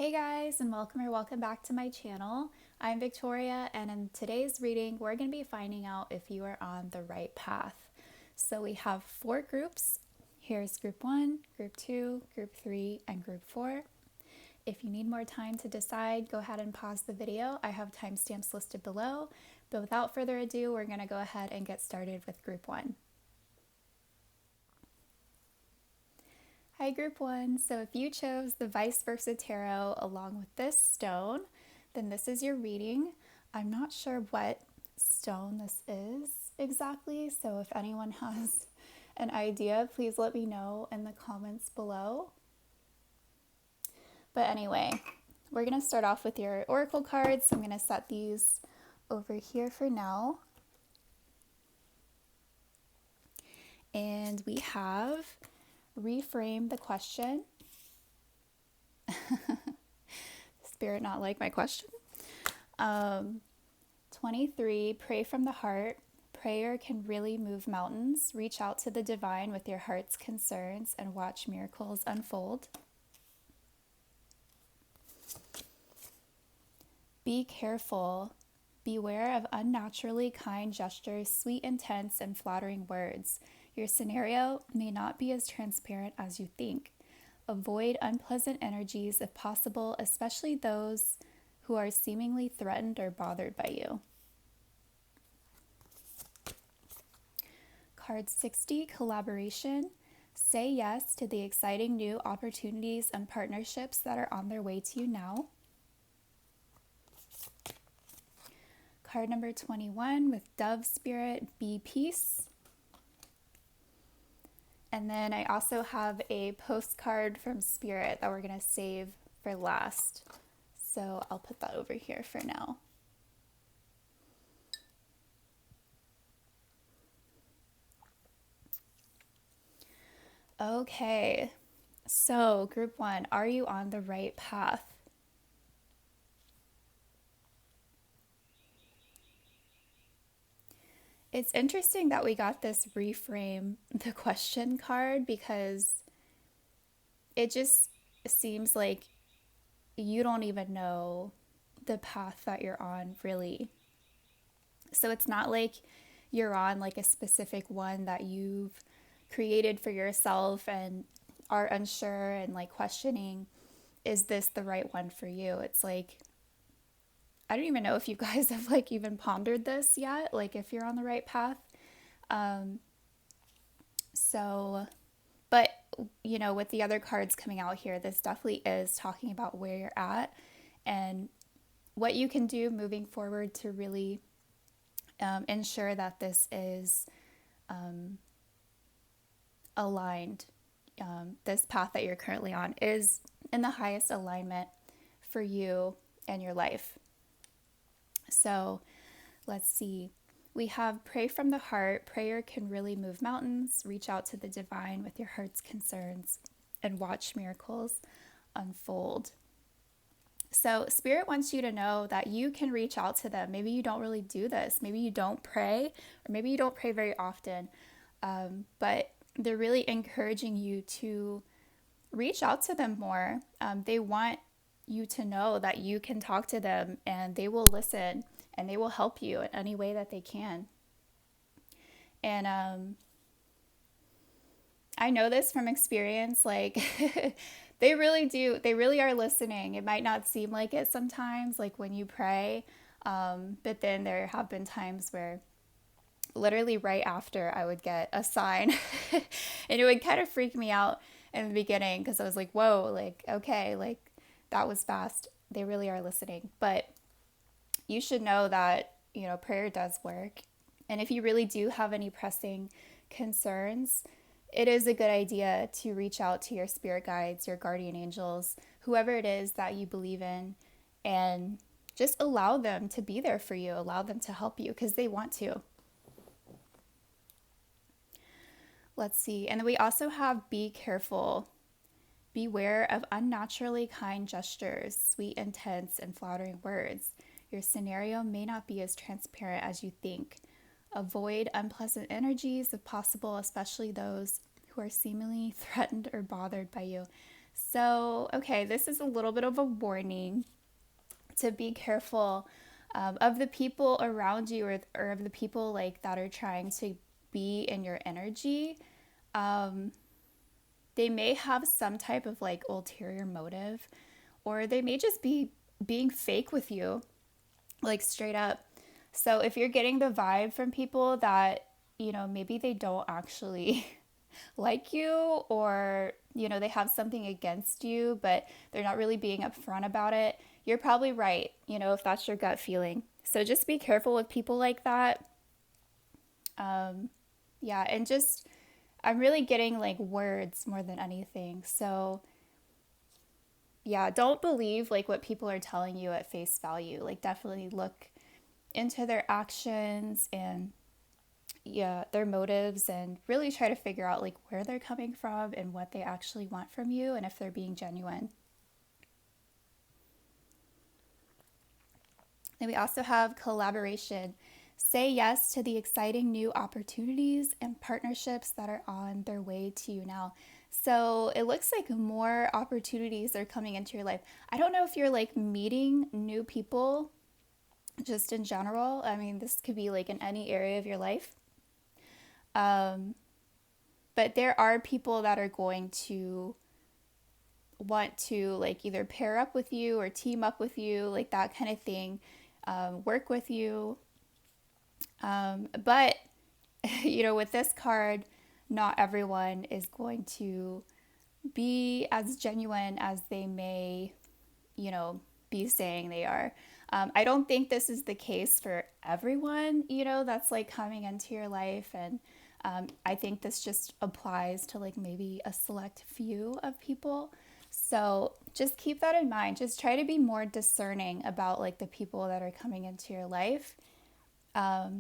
Hey guys, and welcome back to my channel. I'm Victoria, and in today's reading, we're going to be finding out if you are on the right path. So we have 4 groups. Here's group 1, group 2, group 3, and group 4. If you need more time to decide, go ahead and pause the video. I have timestamps listed below, but without further ado, we're going to go ahead and get started with group 1. Hi, group 1. So if you chose the Vice Versa Tarot along with this stone, then this is your reading. I'm not sure what stone this is exactly, so if anyone has an idea, please let me know in the comments below. But anyway, we're going to start off with your oracle cards. So I'm going to set these over here for now. And we have reframe the question. Spirit not like my question. 23, pray from the heart. Prayer can really move mountains. Reach out to the divine with your heart's concerns and watch miracles unfold. Be careful. Beware of unnaturally kind gestures, sweet intents, and flattering words. Your scenario may not be as transparent as you think. Avoid unpleasant energies if possible, especially those who are seemingly threatened or bothered by you. Card 60, collaboration. Say yes to the exciting new opportunities and partnerships that are on their way to you now. Card number 21 with Dove Spirit, be peace. And then I also have a postcard from Spirit that we're going to save for last. So I'll put that over here for now. Okay, so group 1, are you on the right path? It's interesting that we got this reframe the question card because it just seems like you don't even know the path that you're on, really. So it's not like you're on like a specific one that you've created for yourself and are unsure and like questioning, is this the right one for you? It's like, I don't even know if you guys have like even pondered this yet, like if you're on the right path. So, but you know, with the other cards coming out here, this definitely is talking about where you're at and what you can do moving forward to really ensure that this is aligned. This path that you're currently on is in the highest alignment for you and your life. So let's see. We have pray from the heart. Prayer can really move mountains. Reach out to the divine with your heart's concerns and watch miracles unfold. So Spirit wants you to know that you can reach out to them. Maybe you don't really do this. Maybe you don't pray, or maybe you don't pray very often. But they're really encouraging you to reach out to them more. They want you to know that you can talk to them and they will listen and they will help you in any way that they can. And I know this from experience, like they really do, they really are listening. It might not seem like it sometimes, like when you pray, but then there have been times where literally right after I would get a sign and it would kind of freak me out in the beginning because I was like, whoa, like, okay, like that was fast. They really are listening. But you should know that, you know, prayer does work. And if you really do have any pressing concerns, it is a good idea to reach out to your spirit guides, your guardian angels, whoever it is that you believe in, and just allow them to be there for you, allow them to help you because they want to. Let's see. And then we also have be careful. Beware of unnaturally kind gestures, sweet intents, and flattering words. Your scenario may not be as transparent as you think. Avoid unpleasant energies if possible, especially those who are seemingly threatened or bothered by you. So, okay, this is a little bit of a warning to be careful of the people around you, or of the people like that are trying to be in your energy. Um, they may have some type of like ulterior motive, or they may just be being fake with you, like straight up. So if you're getting the vibe from people that, maybe they don't actually like you, or, they have something against you, but they're not really being upfront about it, you're probably right, if that's your gut feeling. So just be careful with people like that. Yeah, and just, I'm really getting like words more than anything. So yeah, don't believe like what people are telling you at face value. Like definitely look into their actions and, yeah, their motives, and really try to figure out like where they're coming from and what they actually want from you, and if they're being genuine. Then we also have collaboration. Say yes to the exciting new opportunities and partnerships that are on their way to you now. So it looks like more opportunities are coming into your life. I don't know if you're like meeting new people just in general. I mean, this could be like in any area of your life. Um, but there are people that are going to want to like either pair up with you or team up with you, like that kind of thing, work with you. But, with this card, not everyone is going to be as genuine as they may, you know, be saying they are. I don't think this is the case for everyone, that's like coming into your life. And I think this just applies to like maybe a select few of people. So just keep that in mind. Just try to be more discerning about like the people that are coming into your life,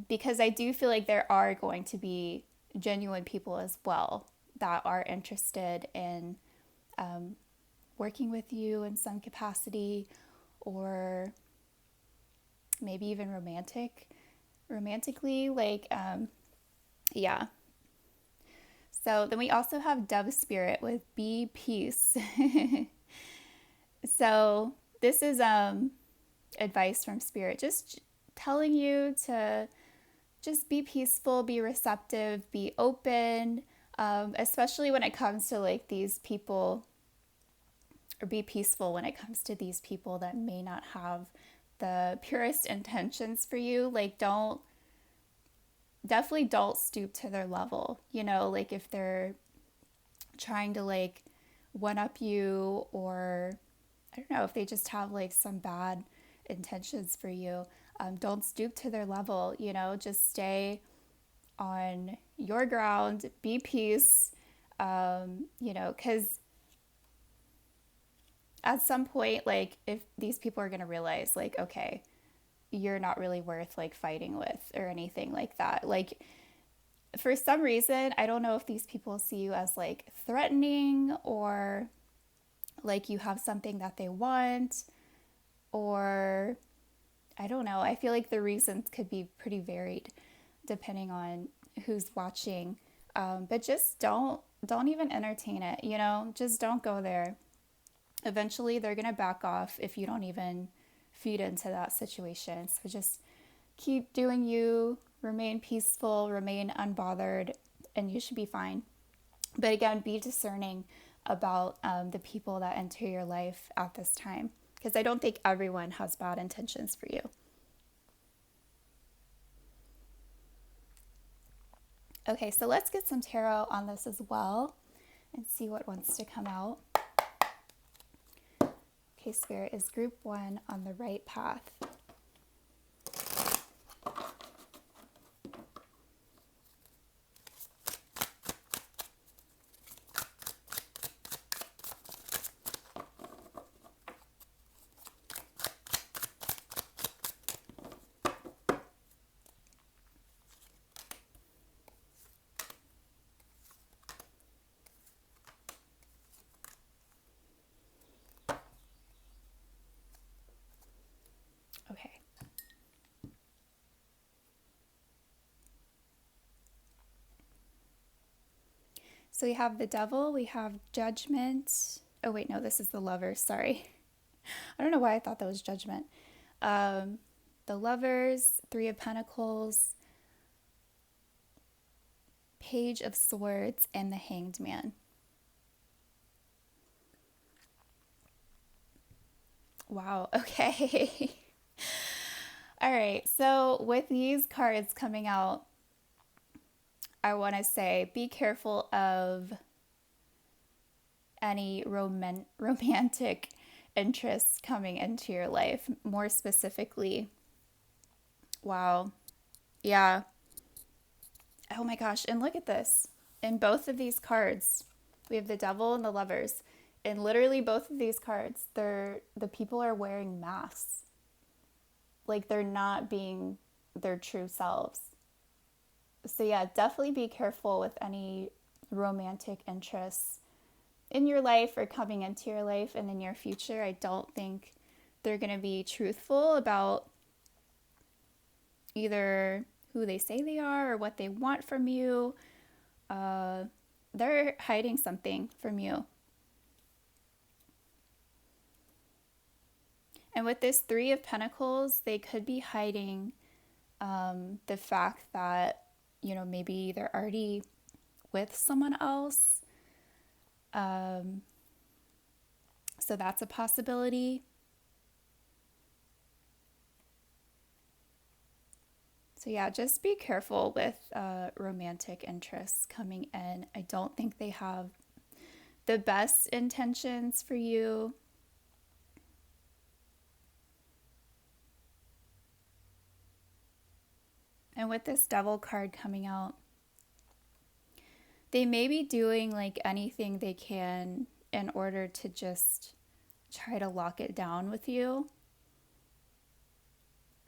because I do feel like there are going to be genuine people as well that are interested in working with you in some capacity, or maybe even romantically, like, yeah. So then we also have Dove Spirit with Be Peace. So this is advice from Spirit, just telling you to just be peaceful, be receptive, be open, especially when it comes to like these people, or be peaceful when it comes to these people that may not have the purest intentions for you. Like, definitely don't stoop to their level, like if they're trying to like one up you, or I don't know, if they just have like some bad intentions for you. Don't stoop to their level, just stay on your ground, be peace, because at some point, like, if these people are going to realize, like, okay, you're not really worth like fighting with or anything like that. Like, for some reason, I don't know if these people see you as like threatening, or like you have something that they want, or I don't know. I feel like the reasons could be pretty varied depending on who's watching. But just don't even entertain it, just don't go there. Eventually they're going to back off if you don't even feed into that situation. So just keep doing you, remain peaceful, remain unbothered, and you should be fine. But again, be discerning about the people that enter your life at this time, because I don't think everyone has bad intentions for you. Okay, so let's get some tarot on this as well and see what wants to come out. Okay, Spirit, is group 1 on the right path? Okay. So we have the Devil, we have Judgment, Oh, wait, no, this is the Lovers. Sorry. I don't know why I thought that was Judgment. Um, the Lovers, Three of Pentacles, Page of Swords, and the Hanged Man. Wow, okay. All right, so with these cards coming out, I want to say be careful of any romantic interests coming into your life. More specifically, wow, yeah. Oh my gosh, and look at this. In both of these cards, we have the Devil and the Lovers. In literally both of these cards, the people are wearing masks. Like they're not being their true selves. So yeah, definitely be careful with any romantic interests in your life or coming into your life in the near future. I don't think they're going to be truthful about either who they say they are or what they want from you. They're hiding something from you. And with this Three of Pentacles, they could be hiding the fact that, maybe they're already with someone else. So that's a possibility. So yeah, just be careful with romantic interests coming in. I don't think they have the best intentions for you. And with this Devil card coming out, they may be doing like anything they can in order to just try to lock it down with you.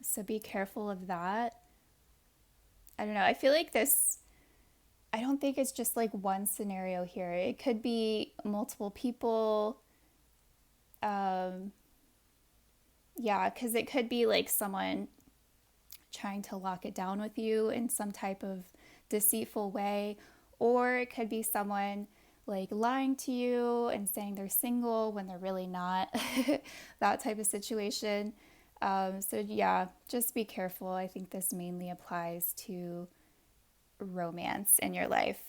So be careful of that. I don't know. I feel like I don't think it's just like one scenario here. It could be multiple people. Yeah, because it could be like someone trying to lock it down with you in some type of deceitful way, or it could be someone like lying to you and saying they're single when they're really not. That type of situation. So yeah, just be careful. I think this mainly applies to romance in your life.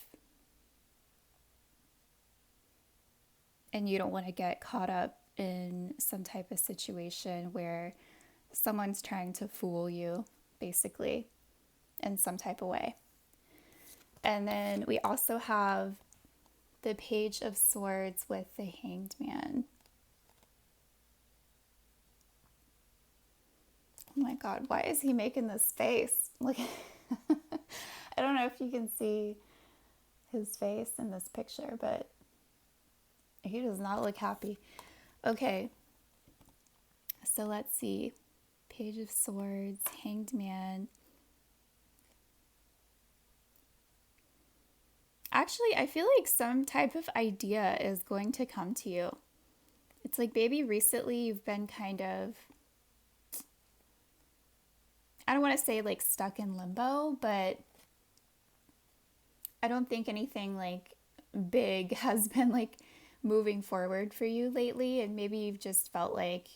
And you don't want to get caught up in some type of situation where someone's trying to fool you, basically, in some type of way. And then we also have the Page of Swords with the Hanged Man. Oh my God, why is he making this face? Look, I don't know if you can see his face in this picture, but he does not look happy. Okay, so let's see. Page of Swords, Hanged Man. Actually, I feel like some type of idea is going to come to you. It's like maybe recently you've been kind of, I don't want to say like stuck in limbo, but I don't think anything like big has been like moving forward for you lately. And maybe you've just felt like,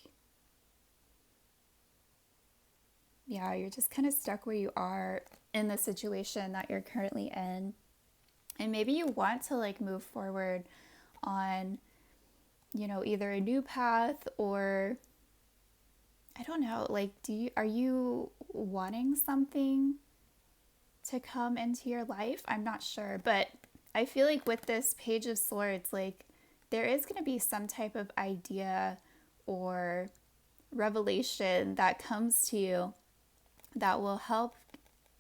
yeah, you're just kind of stuck where you are in the situation that you're currently in. And maybe you want to like move forward on, either a new path or I don't know, like are you wanting something to come into your life? I'm not sure, but I feel like with this Page of Swords, like there is going to be some type of idea or revelation that comes to you that will help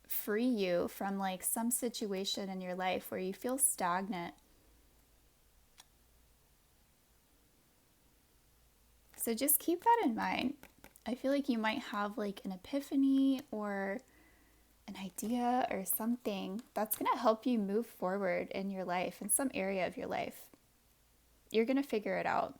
free you from like some situation in your life where you feel stagnant. So just keep that in mind. I feel like you might have like an epiphany or an idea or something that's going to help you move forward in your life, in some area of your life. You're going to figure it out.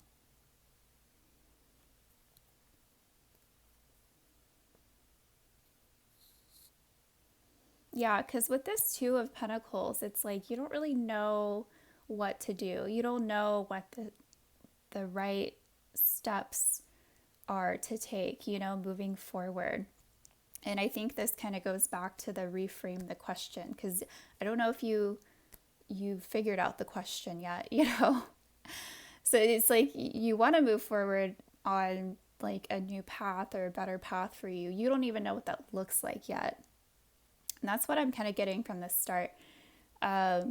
Yeah, because with this Two of Pentacles, it's like you don't really know what to do. You don't know the right steps are to take, moving forward. And I think this kind of goes back to the reframe the question, because I don't know if you figured out the question yet. So it's like you want to move forward on like a new path or a better path for you. You don't even know what that looks like yet. And that's what I'm kind of getting from the start. But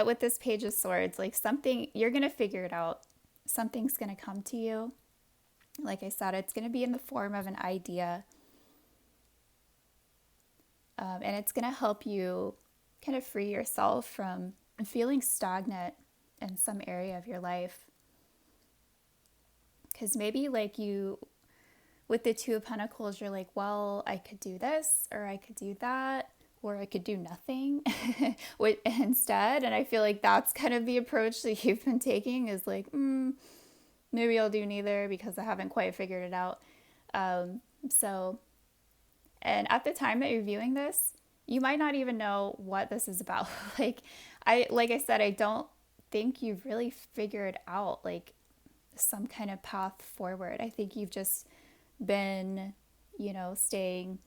with this Page of Swords, like something, you're going to figure it out. Something's going to come to you. Like I said, it's going to be in the form of an idea. And it's going to help you kind of free yourself from feeling stagnant in some area of your life. Because maybe like you, with the Two of Pentacles, you're like, well, I could do this, or I could do that, or I could do nothing instead. And I feel like that's kind of the approach that you've been taking, is like, maybe I'll do neither because I haven't quite figured it out. And at the time that you're viewing this, you might not even know what this is about. like I said, I don't think you've really figured out like some kind of path forward. I think you've just been, staying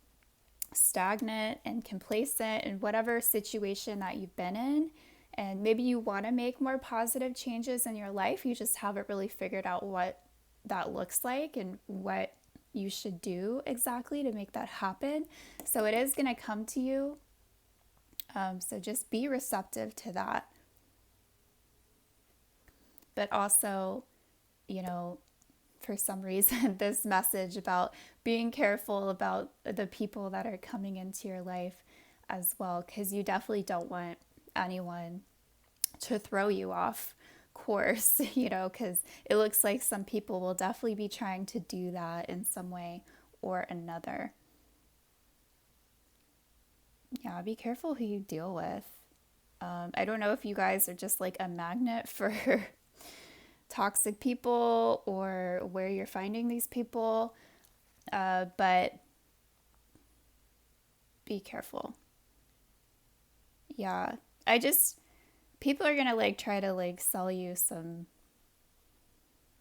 stagnant and complacent in whatever situation that you've been in. And maybe you want to make more positive changes in your life. You just haven't really figured out what that looks like and what you should do exactly to make that happen. So it is going to come to you. So just be receptive to that. But also, for some reason, this message about being careful about the people that are coming into your life as well, because you definitely don't want anyone to throw you off course, because it looks like some people will definitely be trying to do that in some way or another. Yeah, be careful who you deal with. I don't know if you guys are just like a magnet for toxic people or where you're finding these people, but be careful. Yeah, people are gonna like try to like sell you some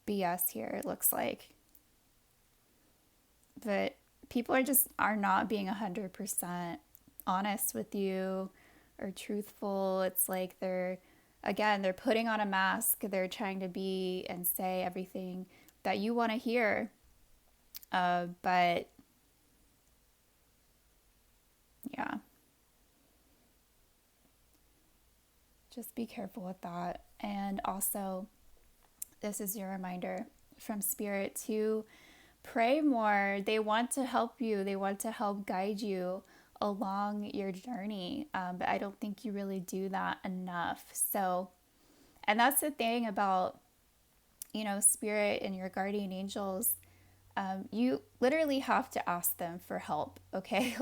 BS here, it looks like. But people are not being 100% honest with you or truthful. It's like they're putting on a mask. They're trying to be and say everything that you want to hear. But yeah, just be careful with that. And also, this is your reminder from Spirit to pray more. They want to help you. They want to help guide you along your journey. But I don't think you really do that enough. So, and that's the thing about, Spirit and your guardian angels. You literally have to ask them for help, okay?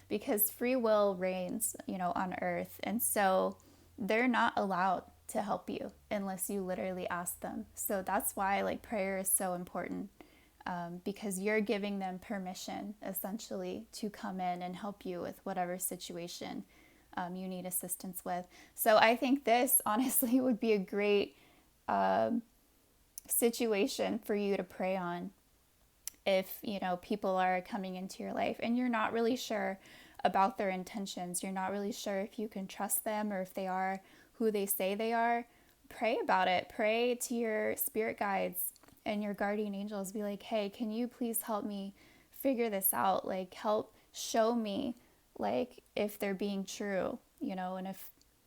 Because free will reigns, on earth. And so they're not allowed to help you unless you literally ask them. So that's why prayer is so important, because you're giving them permission essentially to come in and help you with whatever situation you need assistance with. So I think this honestly would be a great situation for you to pray on if, people are coming into your life and you're not really sure about their intentions. You're not really sure if you can trust them or if they are who they say they are. Pray about it. Pray to your spirit guides and your guardian angels. Be like, hey, can you please help me figure this out? Help show me, if they're being true, and if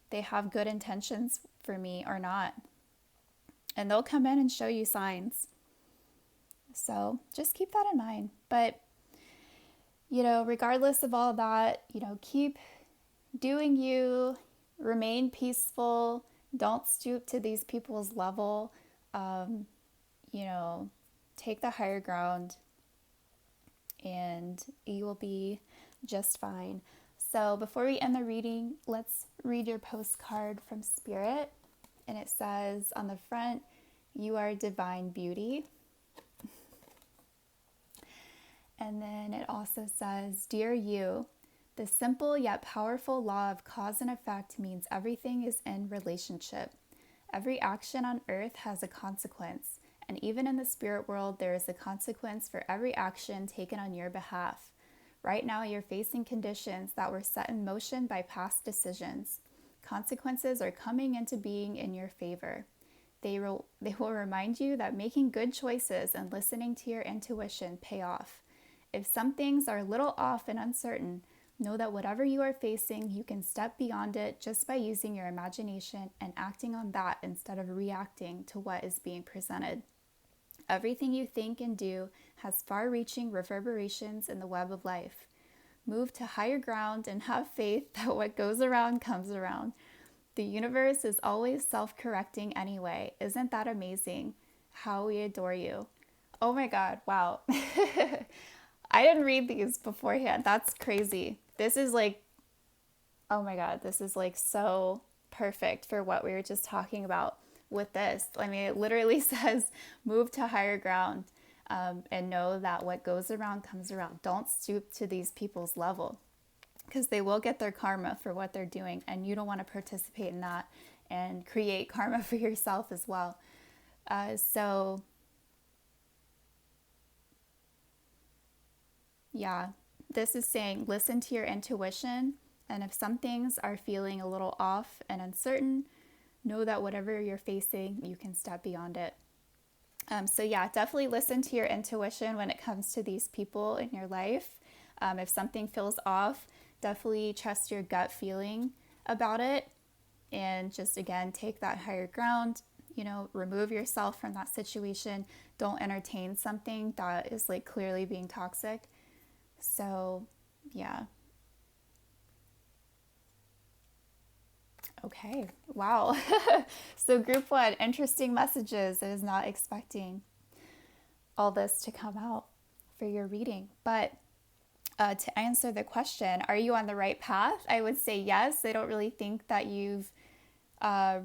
they have good intentions for me or not. And they'll come in and show you signs. So just keep that in mind. But, regardless of all that, keep doing you, remain peaceful, don't stoop to these people's level, take the higher ground, and you will be just fine. So before we end the reading, let's read your postcard from Spirit. And it says on the front, you are divine beauty. And then it also says, dear you, the simple yet powerful law of cause and effect means everything is in relationship. Every action on earth has a consequence, and even in the spirit world, there is a consequence for every action taken on your behalf. Right now, you're facing conditions that were set in motion by past decisions. Consequences are coming into being in your favor. They will remind you that making good choices and listening to your intuition pay off. If some things are a little off and uncertain, know that whatever you are facing, you can step beyond it just by using your imagination and acting on that instead of reacting to what is being presented. Everything you think and do has far-reaching reverberations in the web of life. Move to higher ground and have faith that what goes around comes around. The universe is always self-correcting anyway. Isn't that amazing? How we adore you. Oh my God, wow. I didn't read these beforehand. That's crazy. This is like, oh my God, this is like so perfect for what we were just talking about with this. I mean, it literally says move to higher ground and know that what goes around comes around. Don't stoop to these people's level, because they will get their karma for what they're doing, and you don't want to participate in that and create karma for yourself as well. So yeah, this is saying listen to your intuition, and if some things are feeling a little off and uncertain, know that whatever you're facing, you can step beyond it. So yeah, definitely listen to your intuition when it comes to these people in your life. If something feels off, definitely trust your gut feeling about it, and just again take that higher ground. Remove yourself from that situation. Don't entertain something that is like clearly being toxic. So yeah. Okay, wow. So group 1, interesting messages. I was not expecting all this to come out for your reading. But to answer the question, are you on the right path? I would say yes. I don't really think that you've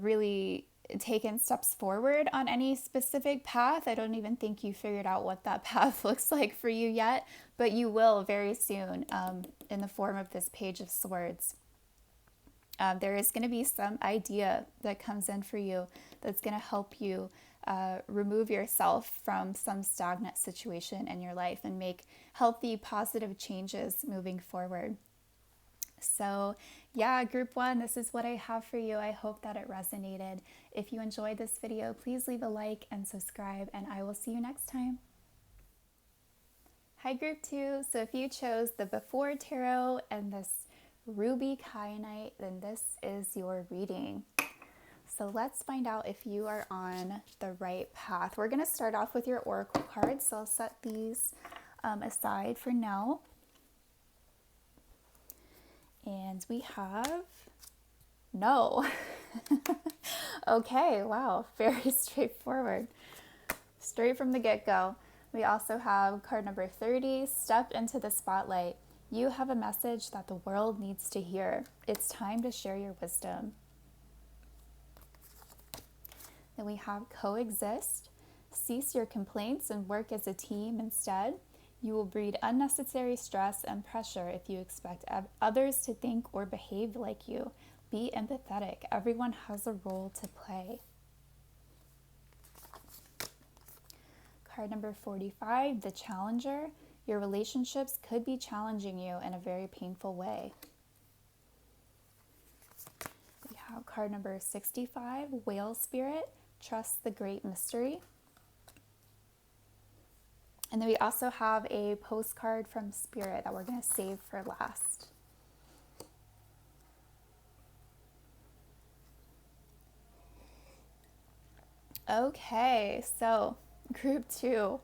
really taken steps forward on any specific path. I don't even think you figured out what that path looks like for you yet, but you will very soon in the form of this Page of Swords. There is going to be some idea that comes in for you that's going to help you remove yourself from some stagnant situation in your life and make healthy, positive changes moving forward. So yeah, group 1, this is what I have for you. I hope that it resonated. If you enjoyed this video, please leave a like and subscribe, and I will see you next time. Hi group 2. So if you chose the Before Tarot and this Ruby Kyanite, then this is your reading. So let's find out if you are on the right path. We're going to start off with your oracle cards. So I'll set these aside for now. And we have no. Okay, wow, very straightforward. Straight from the get-go. We also have card number 30, Step into the Spotlight. You have a message that the world needs to hear. It's time to share your wisdom. Then we have Coexist. Cease your complaints and work as a team instead. You will breed unnecessary stress and pressure if you expect others to think or behave like you. Be empathetic. Everyone has a role to play. Card number 45, the Challenger. Your relationships could be challenging you in a very painful way. We have card number 65, Whale Spirit. Trust the great mystery. And then we also have a postcard from Spirit that we're going to save for last. Okay, so group 2,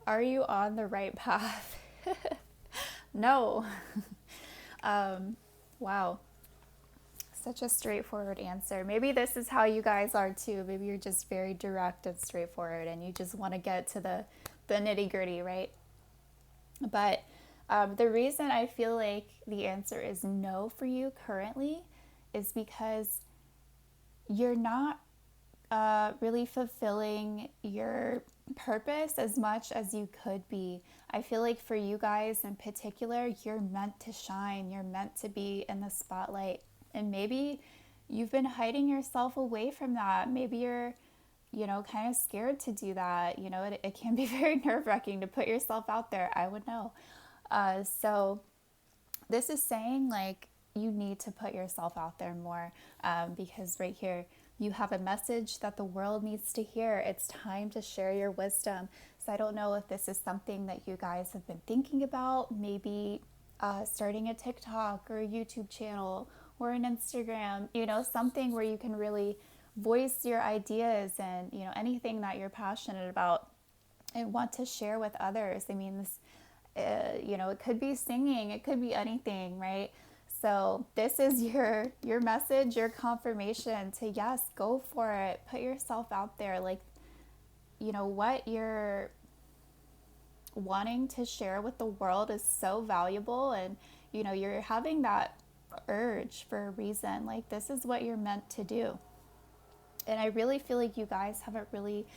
are you on the right path? No. Wow. Such a straightforward answer. Maybe this is how you guys are too. Maybe you're just very direct and straightforward and you just want to get to the nitty-gritty, right? But the reason I feel like the answer is no for you currently is because you're not really fulfilling your purpose as much as you could be. I feel like for you guys in particular, you're meant to shine. You're meant to be in the spotlight. And maybe you've been hiding yourself away from that. Maybe you're, kind of scared to do that. It can be very nerve-wracking to put yourself out there. I would know. So this is saying like you need to put yourself out there more, because right here you have a message that the world needs to hear. It's time to share your wisdom. So I don't know if this is something that you guys have been thinking about, maybe starting a TikTok or a YouTube channel or an Instagram, something where you can really voice your ideas and, anything that you're passionate about and want to share with others. I mean, this, it could be singing, it could be anything, right? So this is your message, your confirmation to, yes, go for it. Put yourself out there. Like, what you're wanting to share with the world is so valuable, and you're having that urge for a reason. Like, this is what you're meant to do. And I really feel like you guys haven't really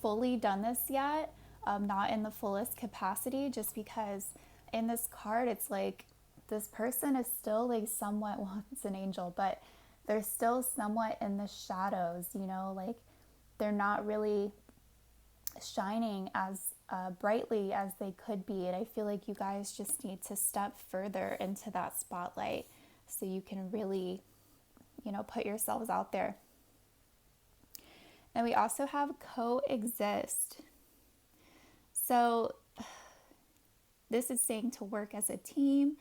fully done this yet, not in the fullest capacity, just because in this card it's like this person is still like somewhat, well, it's an angel, but they're still somewhat in the shadows, like they're not really shining as brightly as they could be. And I feel like you guys just need to step further into that spotlight so you can really, put yourselves out there. And we also have coexist. So this is saying to work as a team.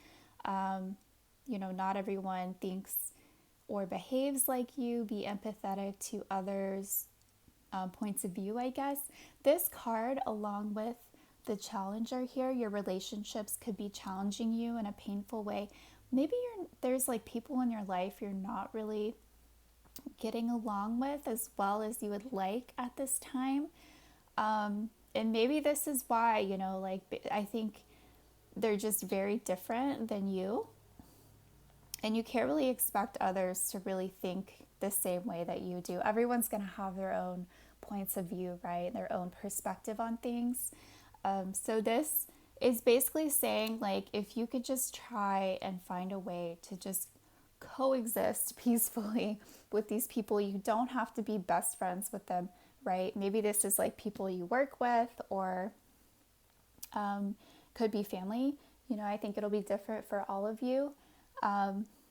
Not everyone thinks or behaves like you. Be empathetic to others' points of view, I guess. This card, along with the challenger here, your relationships could be challenging you in a painful way. Maybe there's like people in your life you're not really getting along with as well as you would like at this time. And maybe this is why, I think they're just very different than you. And you can't really expect others to really think the same way that you do. Everyone's going to have their own points of view, right? Their own perspective on things. So this is basically saying, like, if you could just try and find a way to just coexist peacefully with these people, you don't have to be best friends with them, right? Maybe this is like people you work with, or could be family. I think it'll be different for all of you.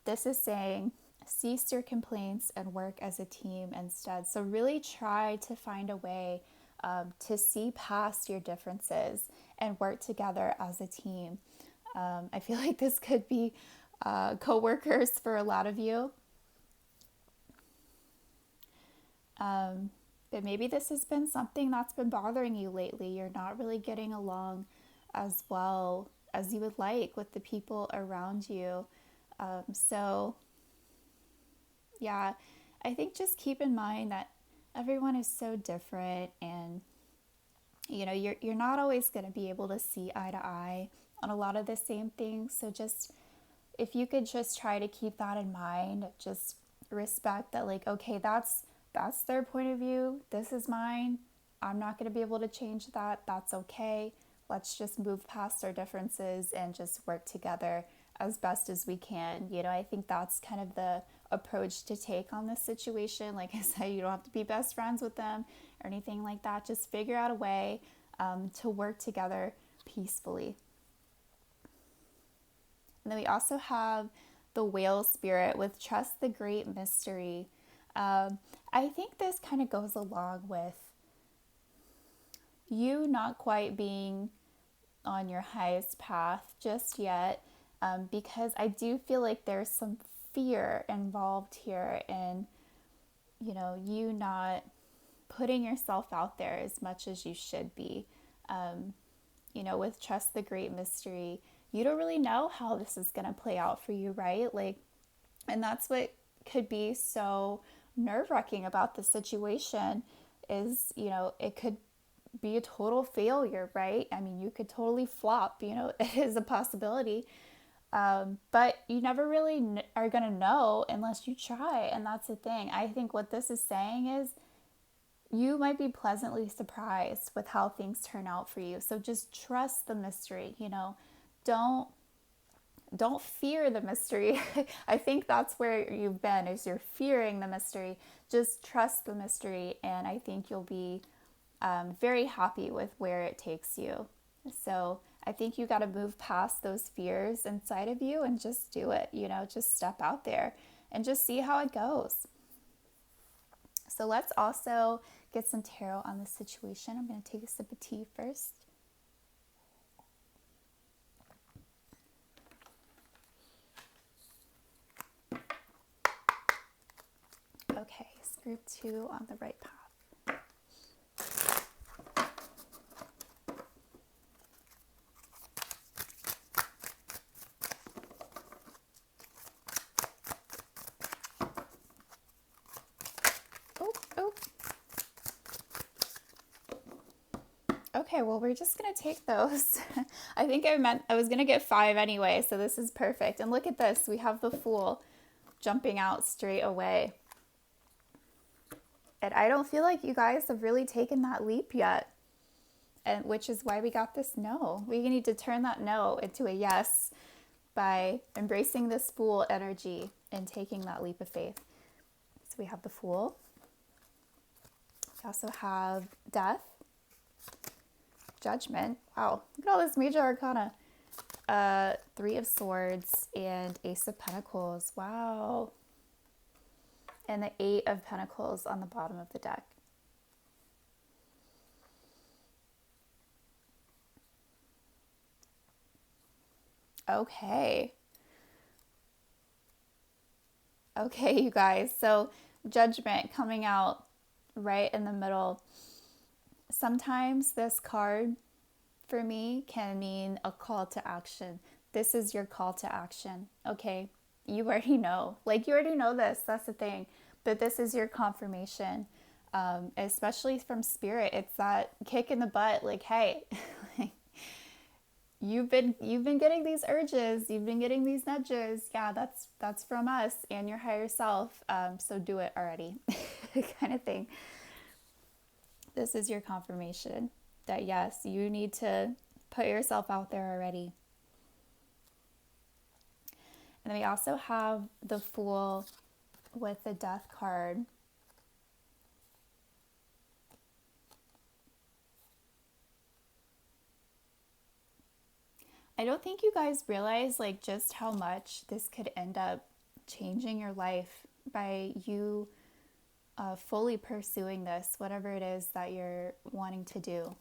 This is saying cease your complaints and work as a team instead. So really try to find a way to see past your differences and work together as a team. I feel like this could be co-workers for a lot of you. But maybe this has been something that's been bothering you lately. You're not really getting along as well as you would like with the people around you. So yeah, I think just keep in mind that everyone is so different, and you're not always going to be able to see eye to eye on a lot of the same things. So just, if you could just try to keep that in mind, just respect that, like, okay, that's their point of view, this is mine, I'm not going to be able to change that, that's okay. Let's just move past our differences and just work together as best as we can. I think that's kind of the approach to take on this situation. Like I said, you don't have to be best friends with them or anything like that. Just figure out a way to work together peacefully. And then we also have the whale spirit with trust the great mystery. I think this kind of goes along with you not quite being on your highest path just yet, because I do feel like there's some fear involved here in, you not putting yourself out there as much as you should be. With trust the great mystery, you don't really know how this is going to play out for you, right? Like, and that's what could be so nerve-wracking about the situation is, it could be a total failure, right? I mean, you could totally flop, it is a possibility. But you never really are going to know unless you try. And that's the thing. I think what this is saying is you might be pleasantly surprised with how things turn out for you. So just trust the mystery, don't don't fear the mystery. I think that's where you've been, is you're fearing the mystery. Just trust the mystery, and I think you'll be very happy with where it takes you. So I think you got to move past those fears inside of you and just do it, just step out there and just see how it goes. So let's also get some tarot on the situation. I'm going to take a sip of tea first. Okay, group 2 on the right path. Okay, well, we're just going to take those. I think I was going to get 5 anyway, so this is perfect. And look at this. We have the Fool jumping out straight away. And I don't feel like you guys have really taken that leap yet, and which is why we got this no. We need to turn that no into a yes by embracing this Fool energy and taking that leap of faith. So we have the Fool. We also have Death. Judgment. Wow, look at all this major arcana. 3 of Swords and Ace of Pentacles. Wow. And the 8 of Pentacles on the bottom of the deck. Okay. Okay, you guys. So Judgment coming out right in the middle. Sometimes this card for me can mean a call to action. This is your call to action. Okay. You already know. Like, you already know this. That's the thing. But this is your confirmation, especially from Spirit. It's that kick in the butt. Like, hey, you've been getting these urges. You've been getting these nudges. Yeah, that's from us and your higher self. So do it already, kind of thing. This is your confirmation that yes, you need to put yourself out there already. And then we also have the Fool with the Death card. I don't think you guys realize like just how much this could end up changing your life by you fully pursuing this, whatever it is that you're wanting to do.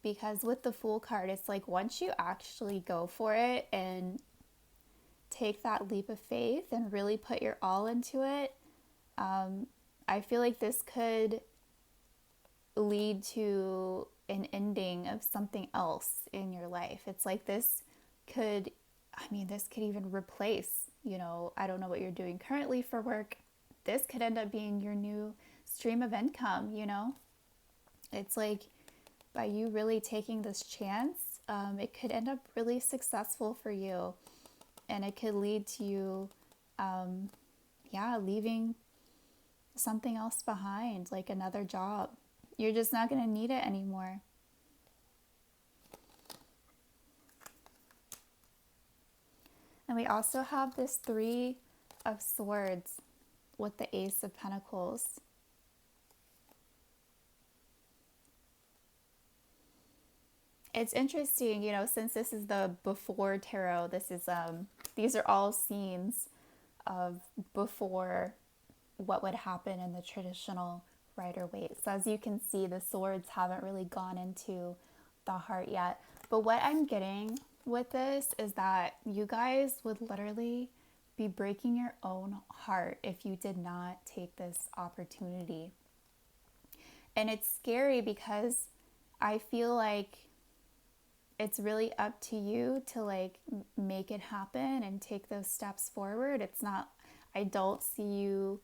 Because with the Fool card, it's like once you actually go for it and take that leap of faith and really put your all into it, I feel like this could lead to an ending of something else in your life. It's like this could even replace, I don't know what you're doing currently for work. This could end up being your new stream of income, It's like by you really taking this chance, it could end up really successful for you. And it could lead to you, leaving something else behind, like another job. You're just not going to need it anymore. And we also have this 3 of Swords with the Ace of Pentacles. It's interesting, since this is the before tarot, these are all scenes of before what would happen in the traditional Rider-Waite. So as you can see, the swords haven't really gone into the heart yet. But what I'm getting with this is that you guys would literally be breaking your own heart if you did not take this opportunity. And it's scary because I feel like it's really up to you to like make it happen and take those steps forward. I don't see you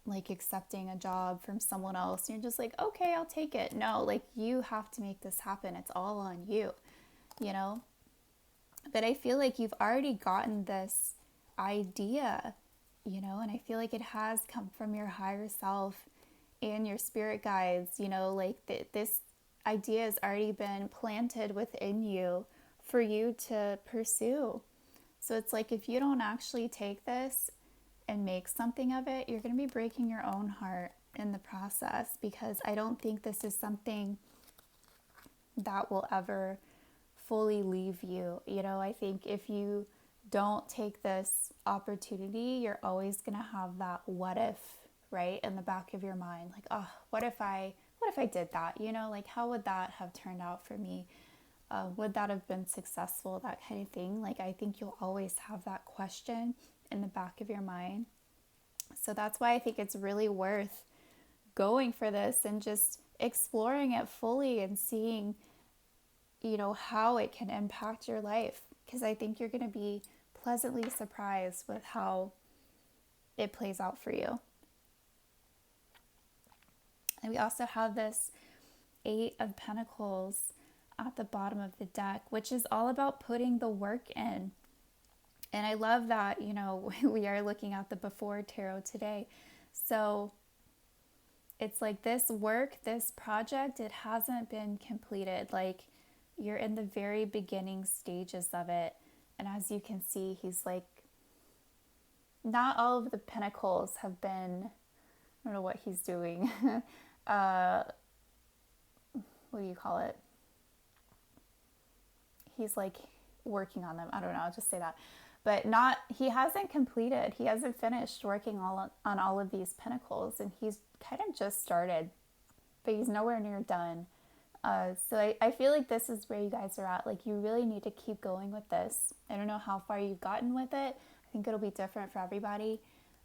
like accepting a job from someone else. You're just like, okay, I'll take it. No, like you have to make this happen. It's all on you, But I feel like you've already gotten this idea, and I feel like it has come from your higher self and your spirit guides, like this idea has already been planted within you for you to pursue. So it's like if you don't actually take this and make something of it, you're going to be breaking your own heart in the process, because I don't think this is something that will ever fully leave you. You know, I think if you don't take this opportunity, you're always going to have that what if, right, in the back of your mind. Like, oh, what if I did that? You know, like, how would that have turned out for me? Would that have been successful? That kind of thing. Like, I think you'll always have that question in the back of your mind. So that's why I think it's really worth going for this and just exploring it fully and seeing, you know, how it can impact your life. Because I think you're going to be pleasantly surprised with how it plays out for you. And we also have this Eight of Pentacles at the bottom of the deck, which is all about putting the work in. And I love that, you know, we are looking at the before tarot today. So it's like this work, this project, it hasn't been completed. Like, you're in the very beginning stages of it. And as you can see, he's like, not all of the pentacles have been, I don't know what he's doing. What do you call it? He's like working on them. I don't know, I'll just say that. But he hasn't completed, he hasn't finished working on all of these pentacles, and he's kind of just started, but he's nowhere near done. So I feel like this is where you guys are at. Like, you really need to keep going with this. I don't know how far you've gotten with it. I think it'll be different for everybody.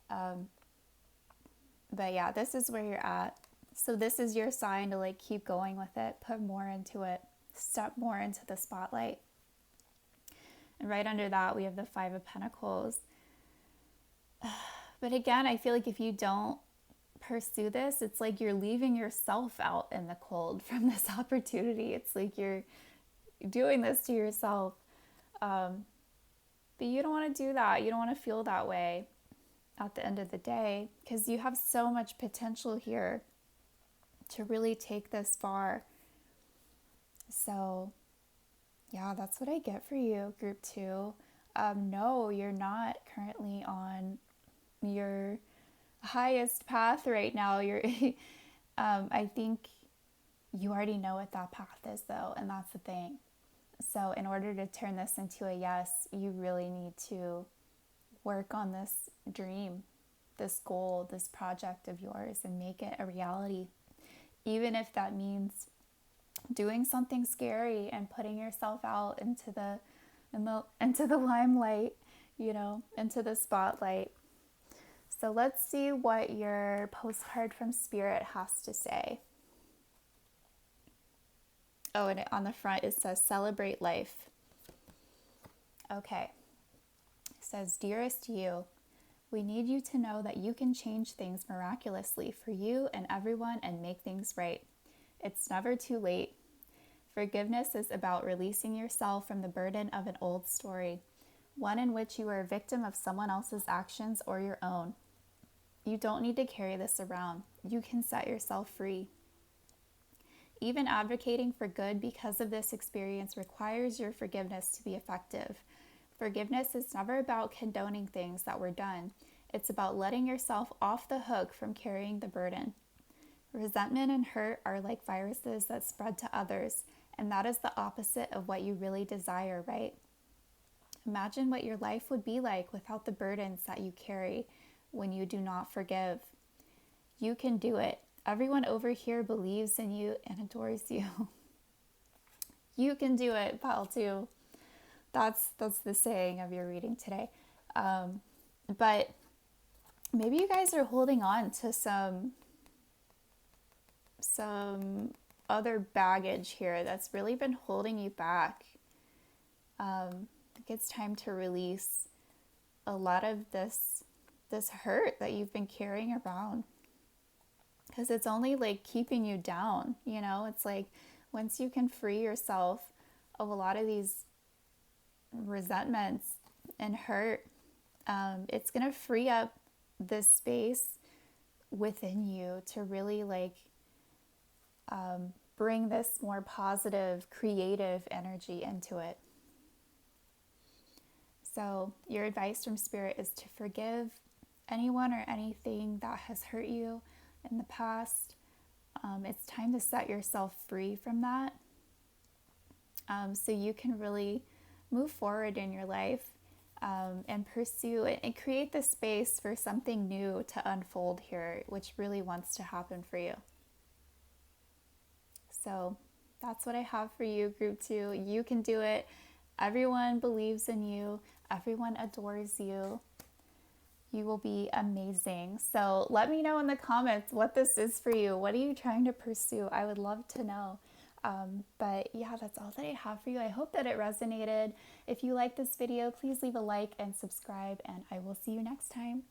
But yeah, this is where you're at. So this is your sign to like keep going with it, put more into it, step more into the spotlight. And right under that, we have the Five of Pentacles. But again, I feel like if you don't pursue this, it's like you're leaving yourself out in the cold from this opportunity. It's like you're doing this to yourself. But you don't want to do that. You don't want to feel that way at the end of the day, because you have so much potential here to really take this far. So yeah, that's what I get for you, group 2. No, you're not currently on your highest path right now. You're I think you already know what that path is, though, and that's the thing. So in order to turn this into a yes, you really need to work on this dream, this goal, this project of yours, and make it a reality. Even if that means doing something scary and putting yourself out into the limelight, you know, into the spotlight. So let's see what your postcard from Spirit has to say. Oh, and on the front it says celebrate life. Okay. It says, dearest you, we need you to know that you can change things miraculously for you and everyone and make things right. It's never too late. Forgiveness is about releasing yourself from the burden of an old story, one in which you are a victim of someone else's actions or your own. You don't need to carry this around. You can set yourself free. Even advocating for good because of this experience requires your forgiveness to be effective. Forgiveness is never about condoning things that were done. It's about letting yourself off the hook from carrying the burden. Resentment and hurt are like viruses that spread to others, and that is the opposite of what you really desire, right? Imagine what your life would be like without the burdens that you carry when you do not forgive. You can do it. Everyone over here believes in you and adores you. You can do it, pal, too. That's the saying of your reading today. But maybe you guys are holding on to some other baggage here that's really been holding you back. I think it's time to release a lot of this hurt that you've been carrying around, because it's only like keeping you down. You know, it's like once you can free yourself of a lot of these resentments and hurt, it's gonna free up this space within you to really like bring this more positive, creative energy into it. So your advice from Spirit is to forgive anyone or anything that has hurt you in the past. It's time to set yourself free from that, so you can really move forward in your life, and pursue it and create the space for something new to unfold here, which really wants to happen for you. So that's what I have for you, group 2. You can do it. Everyone believes in you. Everyone adores you. You will be amazing. So let me know in the comments what this is for you. What are you trying to pursue? I would love to know. But yeah, that's all that I have for you. I hope that it resonated. If you like this video, please leave a like and subscribe, and I will see you next time.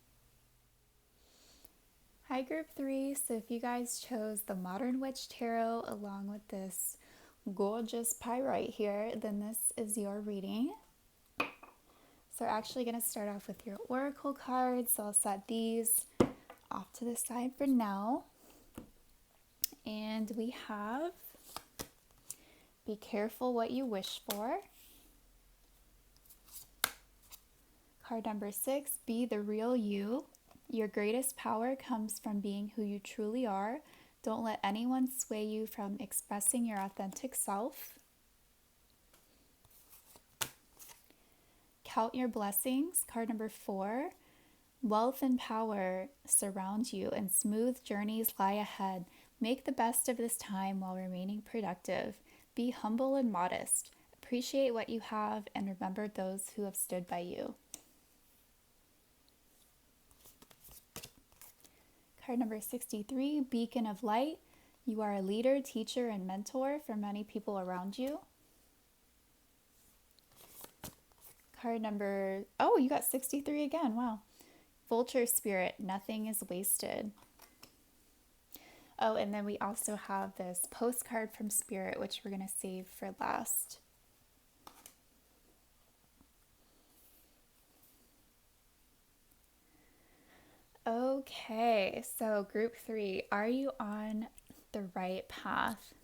Hi, group 3. So if you guys chose the Modern Witch Tarot along with this gorgeous pyrite here, then this is your reading. So we're actually going to start off with your oracle cards. So I'll set these off to the side for now. And we have, be careful what you wish for. Card number 6, be the real you. Your greatest power comes from being who you truly are. Don't let anyone sway you from expressing your authentic self. Count your blessings. Card number 4, wealth and power surround you and smooth journeys lie ahead. Make the best of this time while remaining productive. Be humble and modest. Appreciate what you have and remember those who have stood by you. Card number 63, beacon of light. You are a leader, teacher, and mentor for many people around you. Card number, oh, you got 63 again. Wow. Vulture spirit, nothing is wasted. Oh, and then we also have this postcard from Spirit, which we're going to save for last. Okay, so group 3, are you on the right path?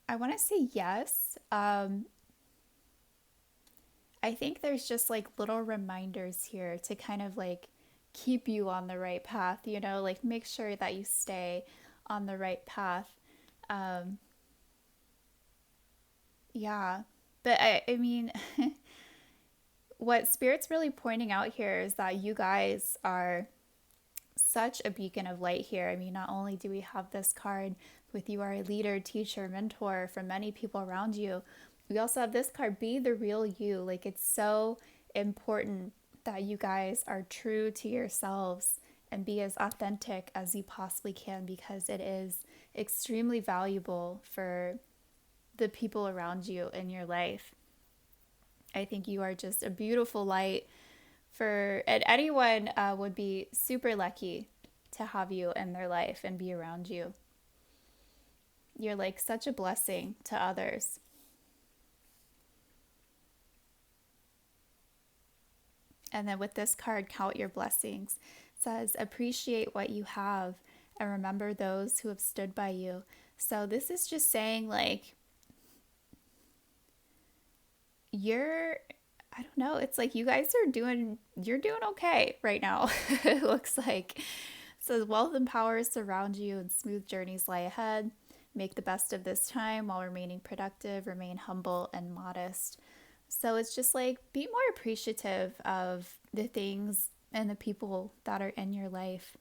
I want to say yes. I think there's just like little reminders here to kind of like keep you on the right path, you know, like make sure that you stay on the right path. Yeah, but I mean, what Spirit's really pointing out here is that you guys are such a beacon of light here. I mean, not only do we have this card with you are a leader, teacher, mentor for many people around you, we also have this card, be the real you. Like, it's so important that you guys are true to yourselves and be as authentic as you possibly can, because it is extremely valuable for the people around you in your life. I think you are just a beautiful light and anyone would be super lucky to have you in their life and be around you. You're like such a blessing to others. And then with this card, count your blessings. It says, appreciate what you have and remember those who have stood by you. So this is just saying like, I don't know, it's like you guys you're doing okay right now. It looks like. So wealth and power surround you and smooth journeys lie ahead. Make the best of this time while remaining productive, remain humble and modest. So it's just like, be more appreciative of the things and the people that are in your life.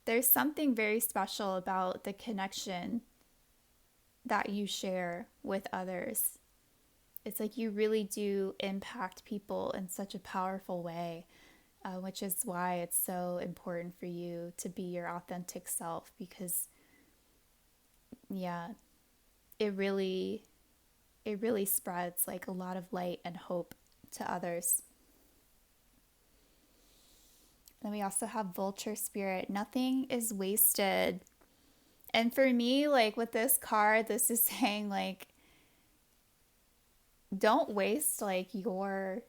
There's something very special about the connection that you share with others. It's like you really do impact people in such a powerful way, which is why it's so important for you to be your authentic self, because yeah, it really spreads like a lot of light and hope to others. Then we also have vulture spirit. Nothing is wasted. And for me, like with this card, this is saying like, don't waste like your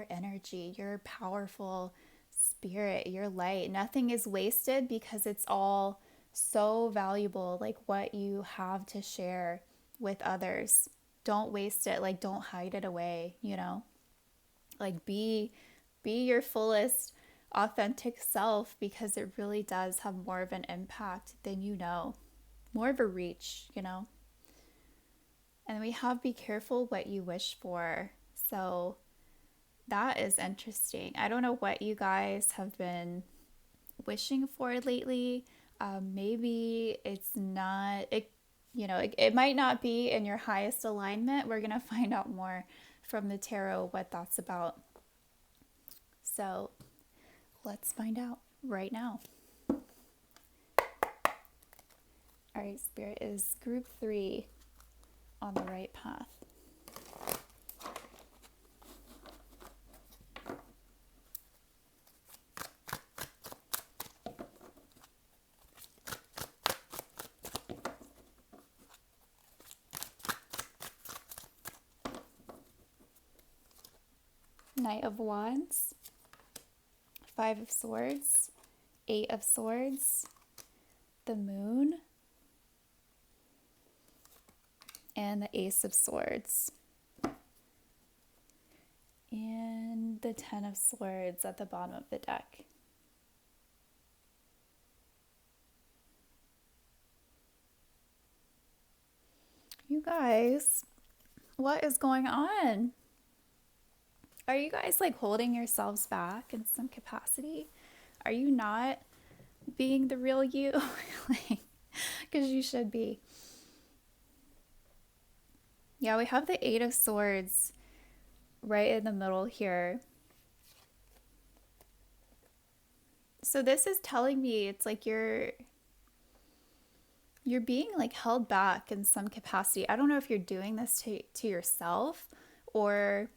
energy, your powerful spirit, your light. Nothing is wasted because it's all so valuable, like what you have to share with others. Don't waste it, like don't hide it away, you know? Like be your fullest authentic self, because it really does have more of an impact than you know. More of a reach, you know? And we have be careful what you wish for. So that is interesting. I don't know what you guys have been wishing for lately. Maybe it's not, it might not be in your highest alignment. We're going to find out more from the tarot what that's about. So let's find out right now. All right, Spirit is group 3 on the right path. Knight of Wands, 5 of Swords, 8 of Swords, the Moon, and the Ace of Swords. And the 10 of Swords at the bottom of the deck. You guys, what is going on? Are you guys like holding yourselves back in some capacity? Are you not being the real you? Like, because you should be. Yeah, we have the 8 of Swords right in the middle here. So this is telling me it's like you're being like held back in some capacity. I don't know if you're doing this to yourself, or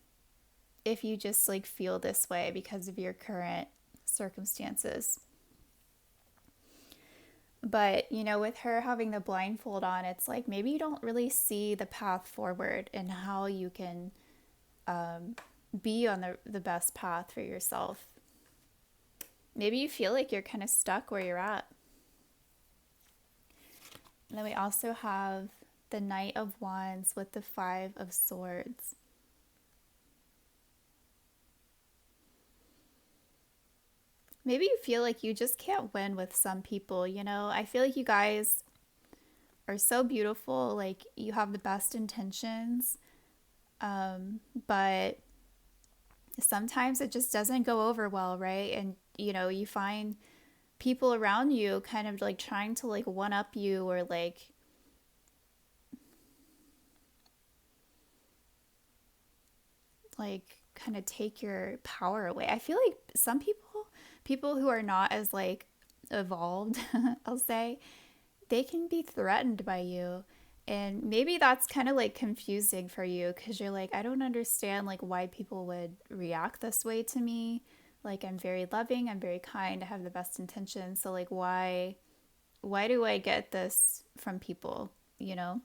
if you just like feel this way because of your current circumstances. But, you know, with her having the blindfold on, it's like maybe you don't really see the path forward and how you can be on the best path for yourself. Maybe you feel like you're kind of stuck where you're at. And then we also have the Knight of Wands with the 5 of Swords. Maybe you feel like you just can't win with some people, you know? I feel like you guys are so beautiful, like you have the best intentions, but sometimes it just doesn't go over well, right? And, you know, you find people around you kind of like trying to like one up you, or like kind of take your power away. I feel like some people who are not as like evolved, I'll say, they can be threatened by you. And maybe that's kind of like confusing for you, because you're like, I don't understand like why people would react this way to me. Like, I'm very loving, I'm very kind, I have the best intentions. So like why do I get this from people, you know?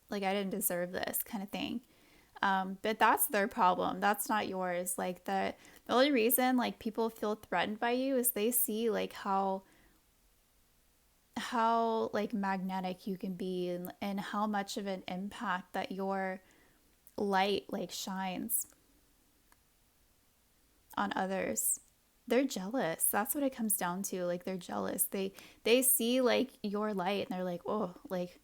Like, I didn't deserve this kind of thing. But that's their problem. That's not yours. Like, the only reason like people feel threatened by you is they see like how like magnetic you can be, and how much of an impact that your light like shines on others. They're jealous. That's what it comes down to. Like, they're jealous. They see like your light, and they're like, "Oh, like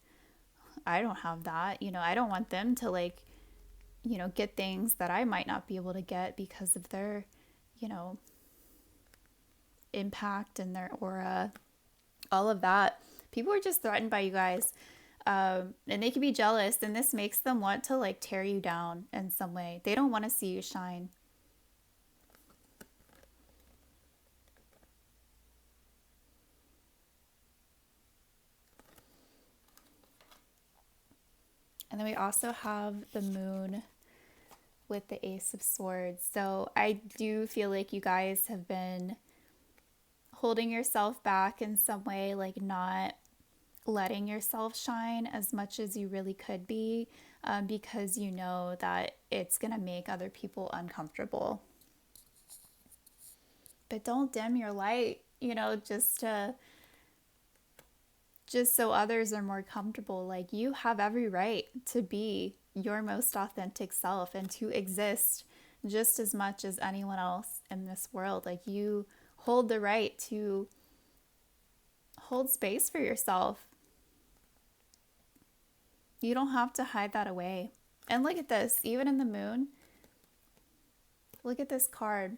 I don't have that." You know, I don't want them to like, you know, get things that I might not be able to get because of their, you know, impact and their aura, all of that. People are just threatened by you guys. And they can be jealous, and this makes them want to like tear you down in some way. They don't want to see you shine. And then we also have the Moon with the Ace of Swords. So I do feel like you guys have been holding yourself back in some way, like not letting yourself shine as much as you really could be, because you know that it's going to make other people uncomfortable. But don't dim your light, you know, just to just so others are more comfortable. Like, you have every right to be your most authentic self and to exist just as much as anyone else in this world. Like, you hold the right to hold space for yourself. You don't have to hide that away. And look at this, even in the moon, look at this card.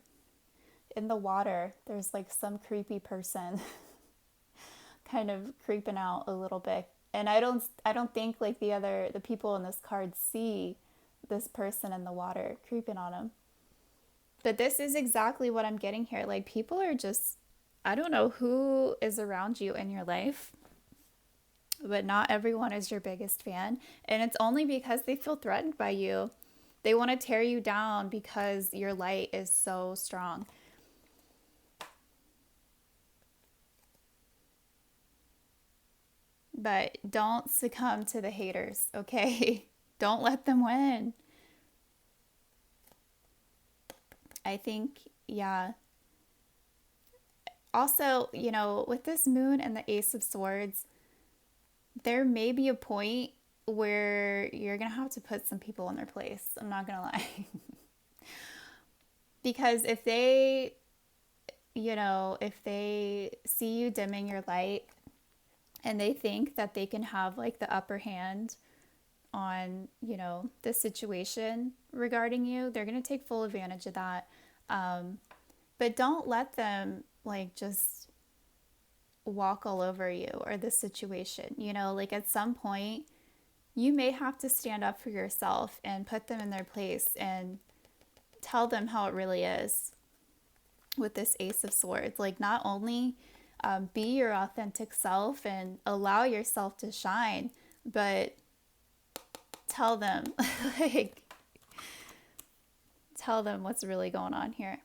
In the water, there's like some creepy person kind of creeping out a little bit. And I don't think like the people in this card see this person in the water creeping on them. But this is exactly what I'm getting here. Like, people are just, I don't know who is around you in your life, but not everyone is your biggest fan. And it's only because they feel threatened by you. They want to tear you down because your light is so strong. But don't succumb to the haters, okay? Don't let them win. I think, yeah. Also, with this moon and the Ace of Swords, there may be a point where you're going to have to put some people in their place. I'm not going to lie. Because if they see you dimming your light and they think that they can have like the upper hand on, the situation regarding you, they're going to take full advantage of that. But don't let them like just walk all over you or the situation. Like, at some point, you may have to stand up for yourself and put them in their place and tell them how it really is with this Ace of Swords. Like, not only be your authentic self and allow yourself to shine, but tell them, like, tell them what's really going on here.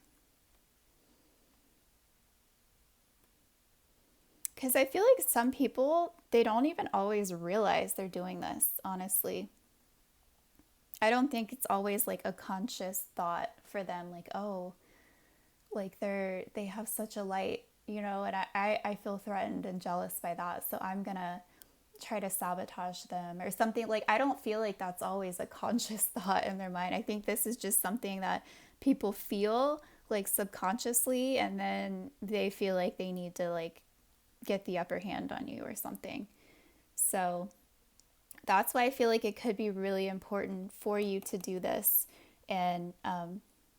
Because I feel like some people, they don't even always realize they're doing this, honestly. I don't think it's always like a conscious thought for them, like, oh, like they have such a light, and I feel threatened and jealous by that. So I'm gonna try to sabotage them or something. Like, I don't feel like that's always a conscious thought in their mind. I think this is just something that people feel like subconsciously, and then they feel like they need to like get the upper hand on you or something. So that's why I feel like it could be really important for you to do this and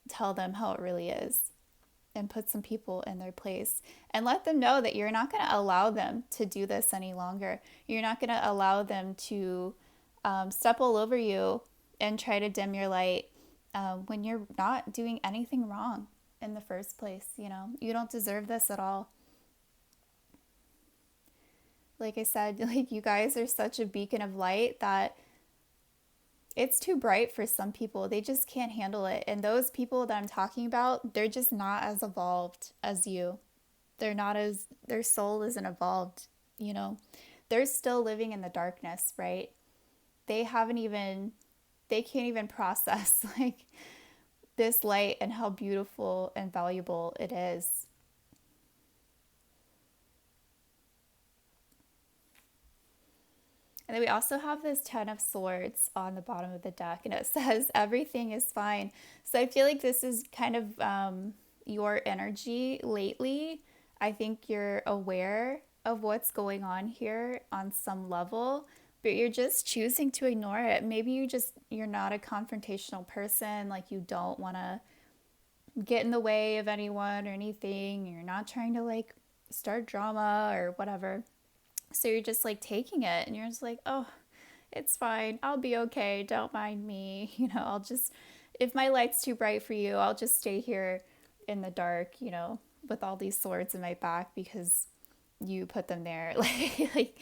tell them how it really is and put some people in their place and let them know that you're not going to allow them to do this any longer. You're not going to allow them to step all over you and try to dim your light when you're not doing anything wrong in the first place. You don't deserve this at all. Like I said, like, you guys are such a beacon of light that it's too bright for some people. They just can't handle it. And those people that I'm talking about, they're just not as evolved as you. Their soul isn't evolved, you know. They're still living in the darkness, right? They haven't even, they can't even process like this light and how beautiful and valuable it is. And then we also have this Ten of Swords on the bottom of the deck, and it says everything is fine. So I feel like this is kind of your energy lately. I think you're aware of what's going on here on some level, but you're just choosing to ignore it. Maybe you're not a confrontational person, like you don't want to get in the way of anyone or anything. You're not trying to like start drama or whatever. So you're just like taking it and you're just like, oh, it's fine. I'll be okay. Don't mind me. If my light's too bright for you, I'll just stay here in the dark, with all these swords in my back because you put them there. Like,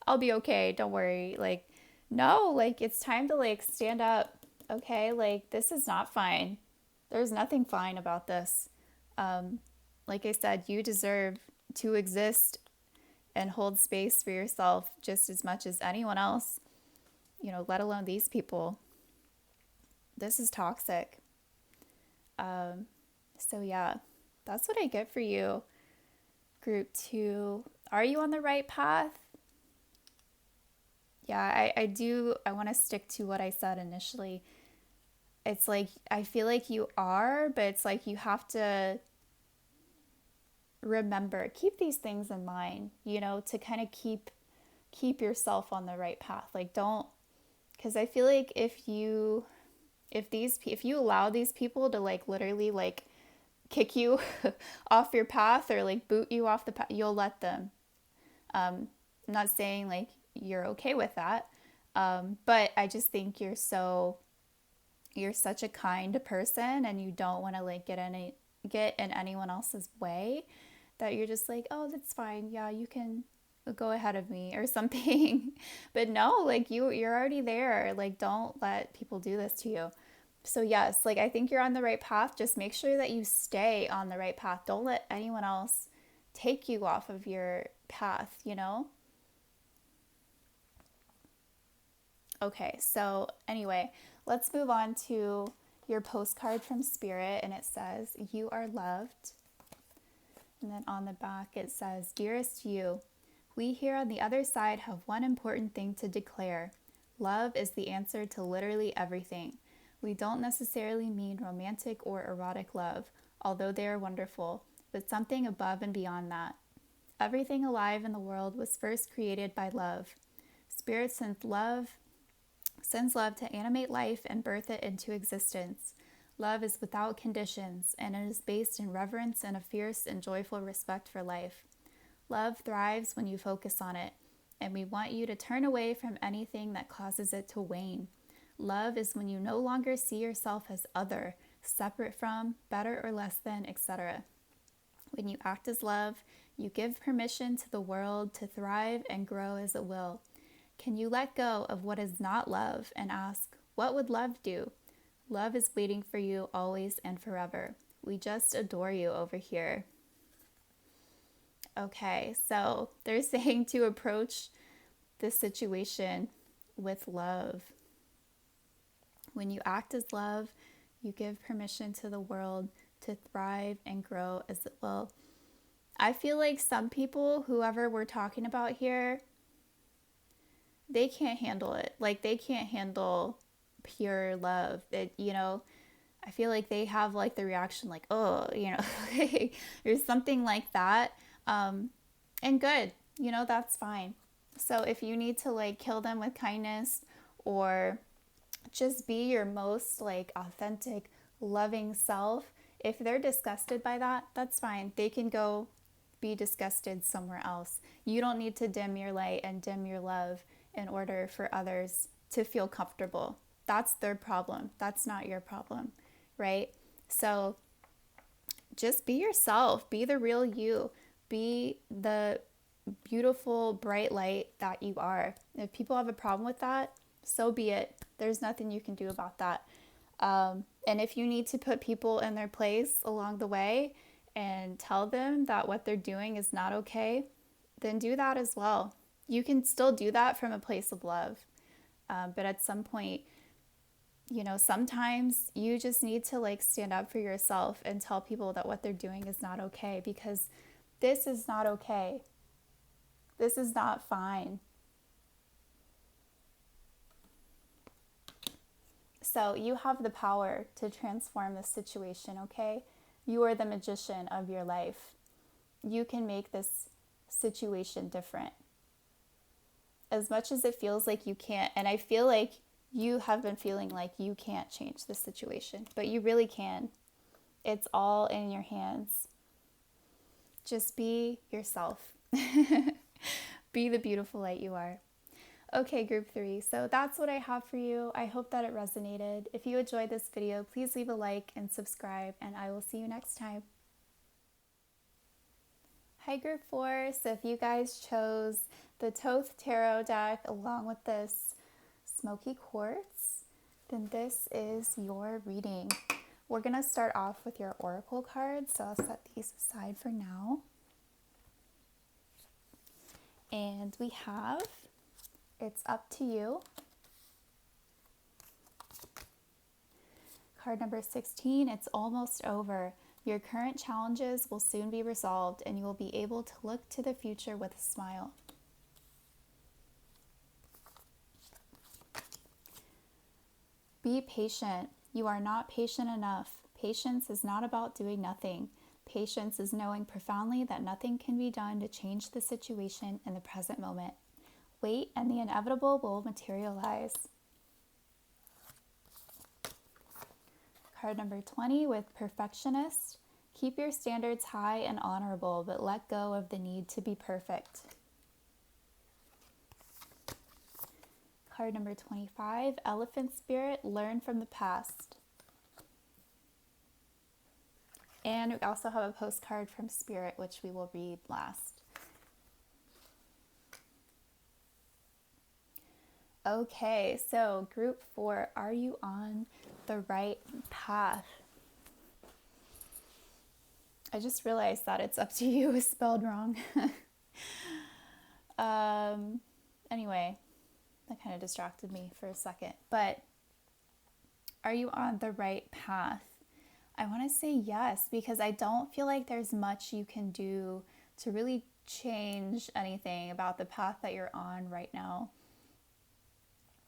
I'll be okay. Don't worry. Like, no, like, it's time to like stand up. Okay. Like, this is not fine. There's nothing fine about this. Like I said, you deserve to exist and hold space for yourself just as much as anyone else, let alone these people. This is toxic. So yeah, that's what I get for you, group 2. Are you on the right path? Yeah, I want to stick to what I said initially. It's like, I feel like you are, but it's like you have to remember, keep these things in mind, to kind of keep yourself on the right path. Like, don't, because I feel like if you allow these people to like literally like kick you off your path or like boot you off the path, you'll let them. I'm not saying like you're okay with that, but I just think you're such a kind person, and you don't want to like get in anyone else's way, that you're just like, oh, that's fine, yeah, you can go ahead of me or something. But no, like you're already there. Like, don't let people do this to you. So yes, like I think you're on the right path. Just make sure that you stay on the right path. Don't let anyone else take you off of your path. Okay, so anyway, let's move on to your postcard from Spirit, and it says, "You are loved." And then on the back it says, "Dearest you, we here on the other side have one important thing to declare. Love is the answer to literally everything. We don't necessarily mean romantic or erotic love, although they are wonderful, but something above and beyond that. Everything alive in the world was first created by love. Spirit sends love to animate life and birth it into existence. Love is without conditions, and it is based in reverence and a fierce and joyful respect for life. Love thrives when you focus on it, and we want you to turn away from anything that causes it to wane. Love is when you no longer see yourself as other, separate from, better or less than, etc. When you act as love, you give permission to the world to thrive and grow as it will. Can you let go of what is not love and ask, what would love do? Love is waiting for you always and forever. We just adore you over here." Okay, so they're saying to approach this situation with love. When you act as love, you give permission to the world to thrive and grow as it will. I feel like some people, whoever we're talking about here, they can't handle it. Like, they can't handle pure love. I feel like they have like the reaction like, oh, there's something like that. And good, that's fine. So if you need to like kill them with kindness, or just be your most like authentic, loving self, if they're disgusted by that, that's fine. They can go be disgusted somewhere else. You don't need to dim your light and dim your love in order for others to feel comfortable. That's their problem. That's not your problem, right? So just be yourself. Be the real you. Be the beautiful, bright light that you are. If people have a problem with that, so be it. There's nothing you can do about that. And if you need to put people in their place along the way and tell them that what they're doing is not okay, then do that as well. You can still do that from a place of love. But at some point, sometimes you just need to like stand up for yourself and tell people that what they're doing is not okay, because this is not okay. This is not fine. So you have the power to transform this situation, okay? You are the magician of your life. You can make this situation different. As much as it feels like you can't, and I feel like you have been feeling like you can't change the situation, but you really can. It's all in your hands. Just be yourself. Be the beautiful light you are. Okay, group 3. So that's what I have for you. I hope that it resonated. If you enjoyed this video, please leave a like and subscribe, and I will see you next time. Hi, group 4. So if you guys chose the Thoth Tarot deck along with this smoky quartz, then this is your reading. We're going to start off with your oracle cards, so I'll set these aside for now. And we have, "It's up to you." Card number 16, "It's almost over. Your current challenges will soon be resolved, and you will be able to look to the future with a smile." Be patient. You are not patient enough. Patience is not about doing nothing. Patience is knowing profoundly that nothing can be done to change the situation in the present moment. Wait, and the inevitable will materialize. Card number 20 with Perfectionist. Keep your standards high and honorable, but let go of the need to be perfect. Card number 25, Elephant Spirit. Learn from the past. And we also have a postcard from Spirit, which we will read last. Okay, so group 4, are you on the right path? I just realized that it's up to you is spelled wrong. Anyway, that kind of distracted me for a second. But are you on the right path? I want to say yes, because I don't feel like there's much you can do to really change anything about the path that you're on right now.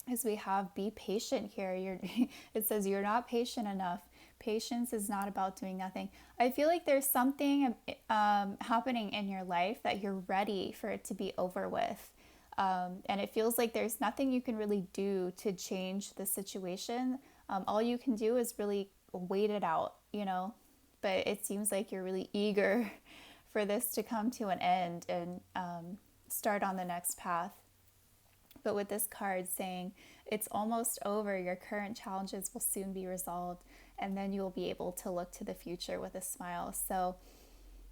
As we have be patient here. It says you're not patient enough. Patience is not about doing nothing. I feel like there's something happening in your life that you're ready for it to be over with. And it feels like there's nothing you can really do to change the situation. All you can do is really wait it out, but it seems like you're really eager for this to come to an end and start on the next path. But with this card saying it's almost over, your current challenges will soon be resolved, and then you'll be able to look to the future with a smile. So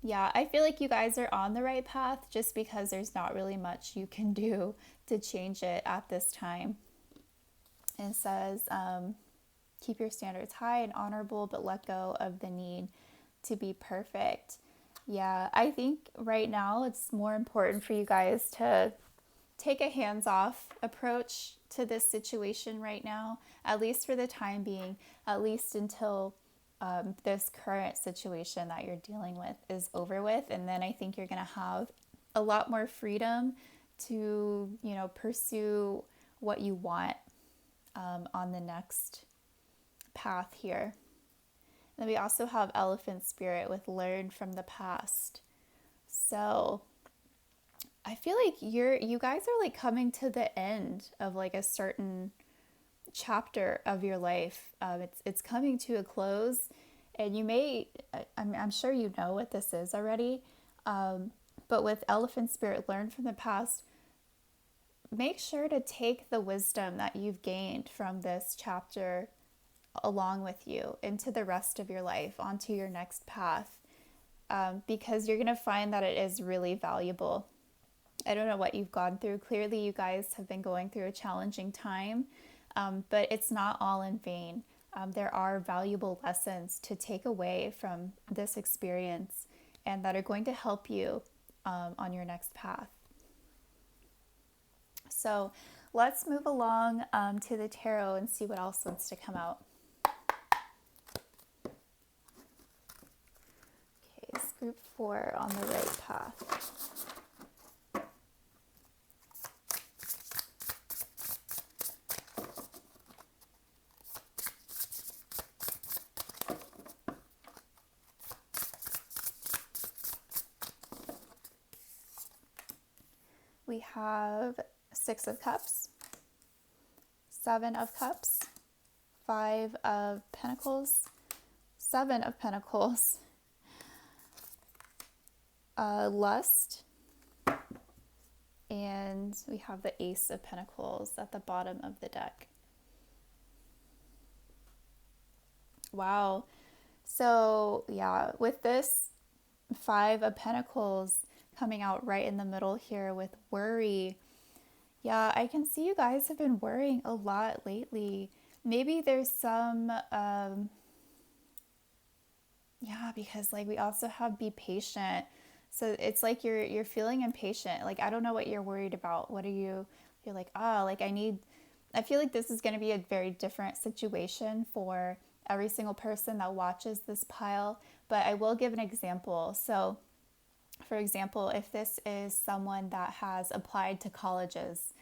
yeah, I feel like you guys are on the right path just because there's not really much you can do to change it at this time. It says, keep your standards high and honorable, but let go of the need to be perfect. Yeah, I think right now it's more important for you guys to take a hands-off approach to this situation right now, at least for the time being, at least until this current situation that you're dealing with is over with. And then I think you're going to have a lot more freedom to, pursue what you want on the next path here. And then we also have Elephant Spirit with learn from the past. So I feel like you guys are like coming to the end of like a certain chapter of your life. It's coming to a close, and I'm sure you know what this is already. But with Elephant Spirit, learn from the past. Make sure to take the wisdom that you've gained from this chapter along with you into the rest of your life, onto your next path, because you're going to find that it is really valuable. I don't know what you've gone through. Clearly, you guys have been going through a challenging time, but it's not all in vain. There are valuable lessons to take away from this experience and that are going to help you on your next path. So let's move along to the tarot and see what else wants to come out. Okay, group 4 on the right path. We have 6 of Cups, 7 of Cups, 5 of Pentacles, 7 of Pentacles, Lust, and we have the Ace of Pentacles at the bottom of the deck. Wow. So yeah, with this 5 of Pentacles coming out right in the middle here with worry. Yeah, I can see you guys have been worrying a lot lately. Maybe there's some, because like we also have be patient. So it's like you're feeling impatient. Like, I don't know what you're worried about. What are you're like, I feel like this is going to be a very different situation for every single person that watches this pile. But I will give an example. So for example, if this is someone that has applied to colleges,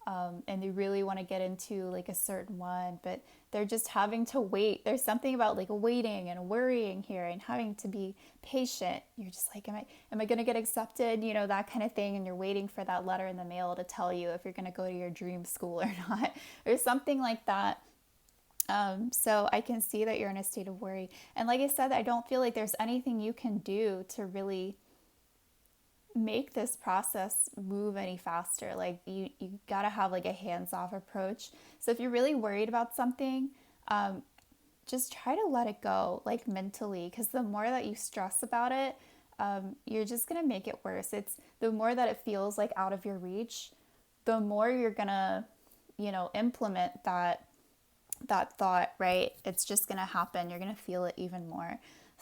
and they really want to get into like a certain one, but they're just having to wait. There's something about like waiting and worrying here and having to be patient. You're just like, am I going to get accepted? That kind of thing. And you're waiting for that letter in the mail to tell you if you're going to go to your dream school or not, or something like that. So I can see that you're in a state of worry. And like I said, I don't feel like there's anything you can do to really make this process move any faster. Like you gotta have like a hands-off approach. So if you're really worried about something, just try to let it go, like mentally, because the more that you stress about it, you're just gonna make it worse. It's the more that it feels like out of your reach, the more you're gonna, implement that thought, right? It's just gonna happen. You're gonna feel it even more.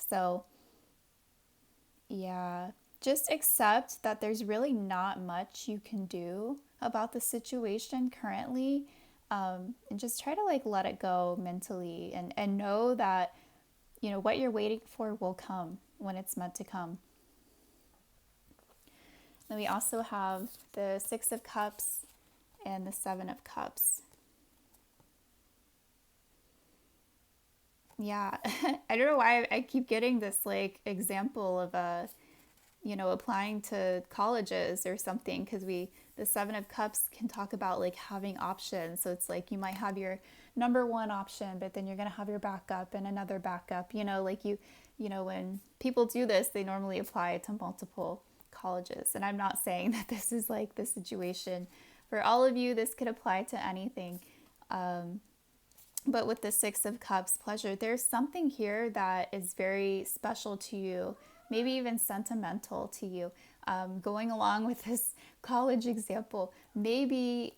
So yeah, just accept that there's really not much you can do about the situation currently. And just try to like let it go mentally, and know that, what you're waiting for will come when it's meant to come. Then we also have the Six of Cups and the Seven of Cups. Yeah, I don't know why I keep getting this like example of applying to colleges or something, because the Seven of Cups can talk about like having options. So it's like you might have your number one option, but then you're going to have your backup and another backup, like when people do this, they normally apply to multiple colleges. And I'm not saying that this is like the situation for all of you. This could apply to anything. But with the Six of Cups, pleasure, there's something here that is very special to you, maybe even sentimental to you. Going along with this college example, maybe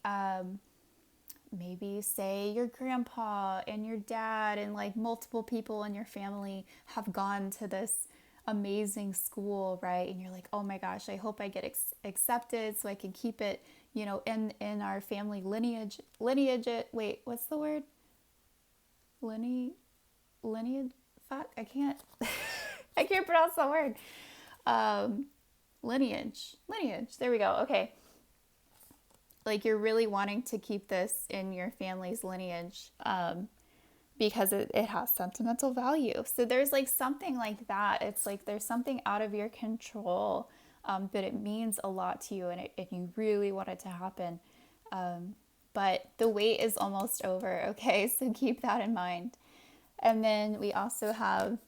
say your grandpa and your dad and like multiple people in your family have gone to this amazing school, right? And you're like, oh my gosh, I hope I get accepted so I can keep it, in our family lineage. Wait, what's the word? Lineage. Fuck, I can't. I can't pronounce that word. Lineage. There we go. Okay. Like you're really wanting to keep this in your family's lineage, because it has sentimental value. So there's like something like that. It's like there's something out of your control, but it means a lot to you, and you really want it to happen. But the wait is almost over, okay? So keep that in mind. And then we also have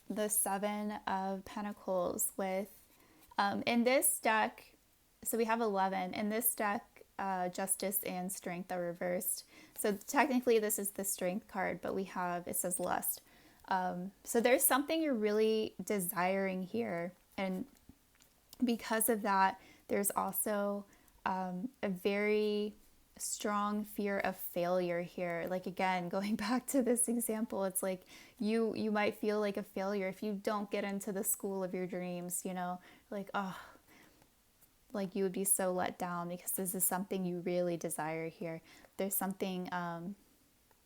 the Seven of Pentacles with, in this deck, so we have 11. In this deck, Justice and Strength are reversed. So technically this is the Strength card, but it says Lust. So there's something you're really desiring here. And because of that, there's also a very strong fear of failure here. Like again, going back to this example, it's like you might feel like a failure if you don't get into the school of your dreams, like, oh, like you would be so let down because this is something you really desire here. There's something,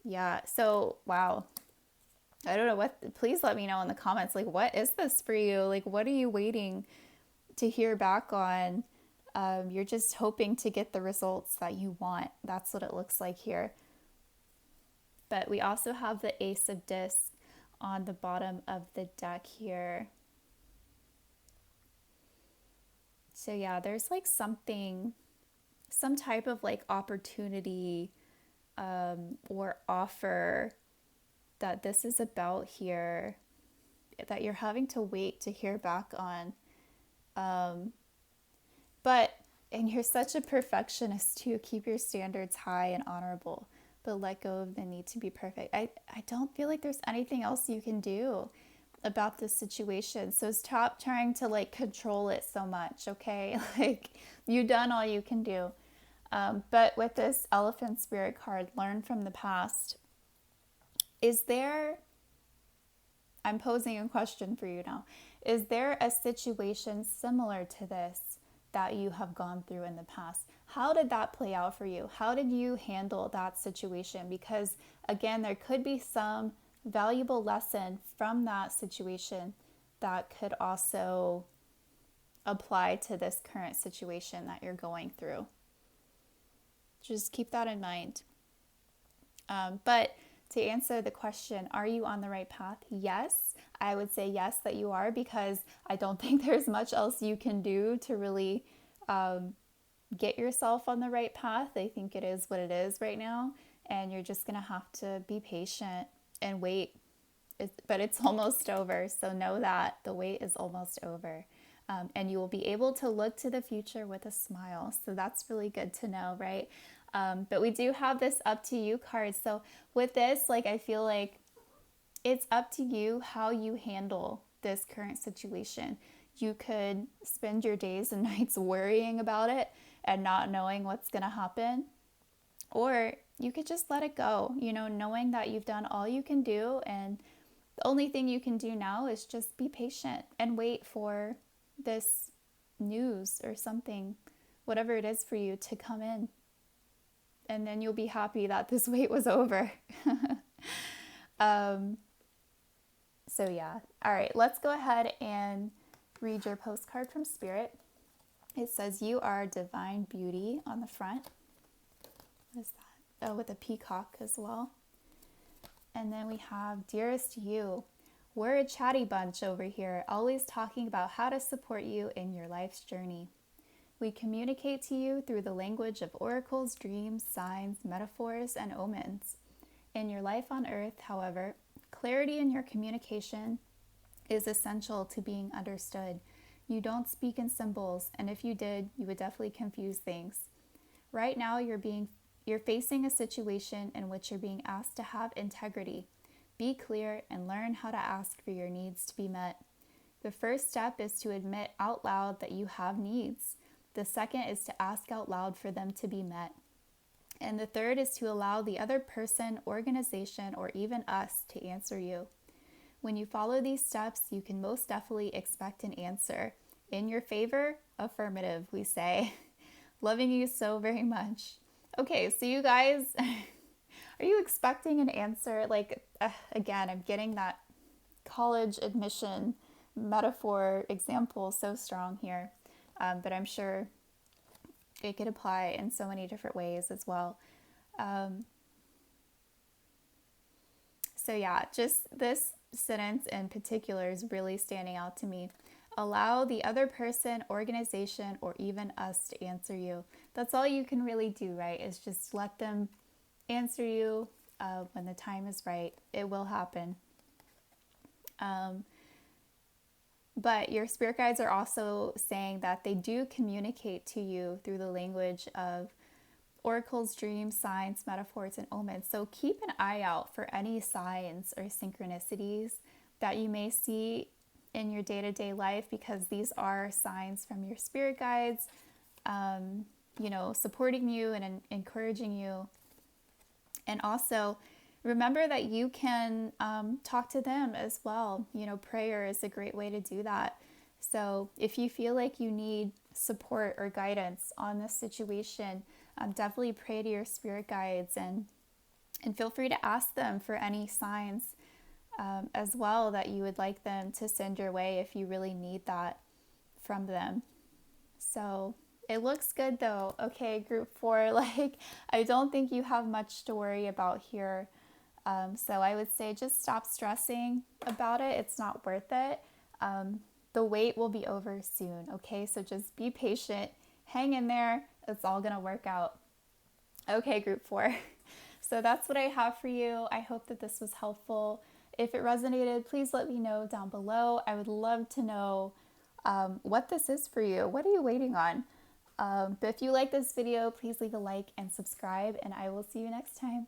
yeah. So, wow. I don't know please let me know in the comments, like, what is this for you? Like, what are you waiting to hear back on? You're just hoping to get the results that you want. That's what it looks like here. But we also have the Ace of Discs on the bottom of the deck here. So yeah, there's like some type of like opportunity, or offer that this is about here, that you're having to wait to hear back on. And you're such a perfectionist too. Keep your standards high and honorable, but let go of the need to be perfect. I don't feel like there's anything else you can do about this situation. So stop trying to like control it so much, okay? Like you've done all you can do. But with this Elephant Spirit card, learn from the past. I'm posing a question for you now. Is there a situation similar to this that you have gone through in the past? How did that play out for you? How did you handle that situation? Because again, there could be some valuable lesson from that situation that could also apply to this current situation that you're going through. Just keep that in mind. But to answer the question, are you on the right path? Yes, I would say yes that you are, because I don't think there's much else you can do to really get yourself on the right path. I think it is what it is right now, and you're just going to have to be patient and wait. But it's almost over, so know that the wait is almost over. And you will be able to look to the future with a smile. So that's really good to know, right? But we do have this up to you card. So with this, like, I feel like it's up to you how you handle this current situation. You could spend your days and nights worrying about it and not knowing what's going to happen. Or you could just let it go, knowing that you've done all you can do, and the only thing you can do now is just be patient and wait for this news or something, whatever it is for you, to come in. And then you'll be happy that this wait was over. So yeah. All right, let's go ahead and read your postcard from Spirit. It says, you are divine beauty on the front. What is that? Oh, with a peacock as well. And then we have, dearest you, we're a chatty bunch over here, always talking about how to support you in your life's journey. We communicate to you through the language of oracles, dreams, signs, metaphors, and omens. In your life on earth, however, clarity in your communication is essential to being understood. You don't speak in symbols, and if you did, you would definitely confuse things. Right now, you're facing a situation in which you're being asked to have integrity. Be clear and learn how to ask for your needs to be met. The first step is to admit out loud that you have needs. The second is to ask out loud for them to be met. And the third is to allow the other person, organization, or even us to answer you. When you follow these steps, you can most definitely expect an answer. In your favor, affirmative, we say. Loving you so very much. Okay, so you guys, are you expecting an answer? Like, again, I'm getting that college admission metaphor example so strong here, but I'm sure it could apply in so many different ways as well. So yeah, just this sentence in particular is really standing out to me. Allow the other person, organization, or even us to answer you. That's all you can really do, right? Is just let them answer you when the time is right. It will happen. But your spirit guides are also saying that they do communicate to you through the language of oracles, dreams, signs, metaphors, and omens. So keep an eye out for any signs or synchronicities that you may see in your day-to-day life, because these are signs from your spirit guides, supporting you and encouraging you. And also, remember that you can talk to them as well. Prayer is a great way to do that. So if you feel like you need support or guidance on this situation, definitely pray to your spirit guides and feel free to ask them for any signs as well that you would like them to send your way if you really need that from them. So it looks good though. Okay, group 4, I don't think you have much to worry about here. So I would say just stop stressing about it. It's not worth it. The wait will be over soon. Okay, so just be patient, hang in there. It's all gonna work out. Okay, group 4. So that's what I have for you. I hope that this was helpful. If it resonated, please let me know down below. I would love to know what this is for you. What are you waiting on? But if you like this video, please leave a like and subscribe, and I will see you next time.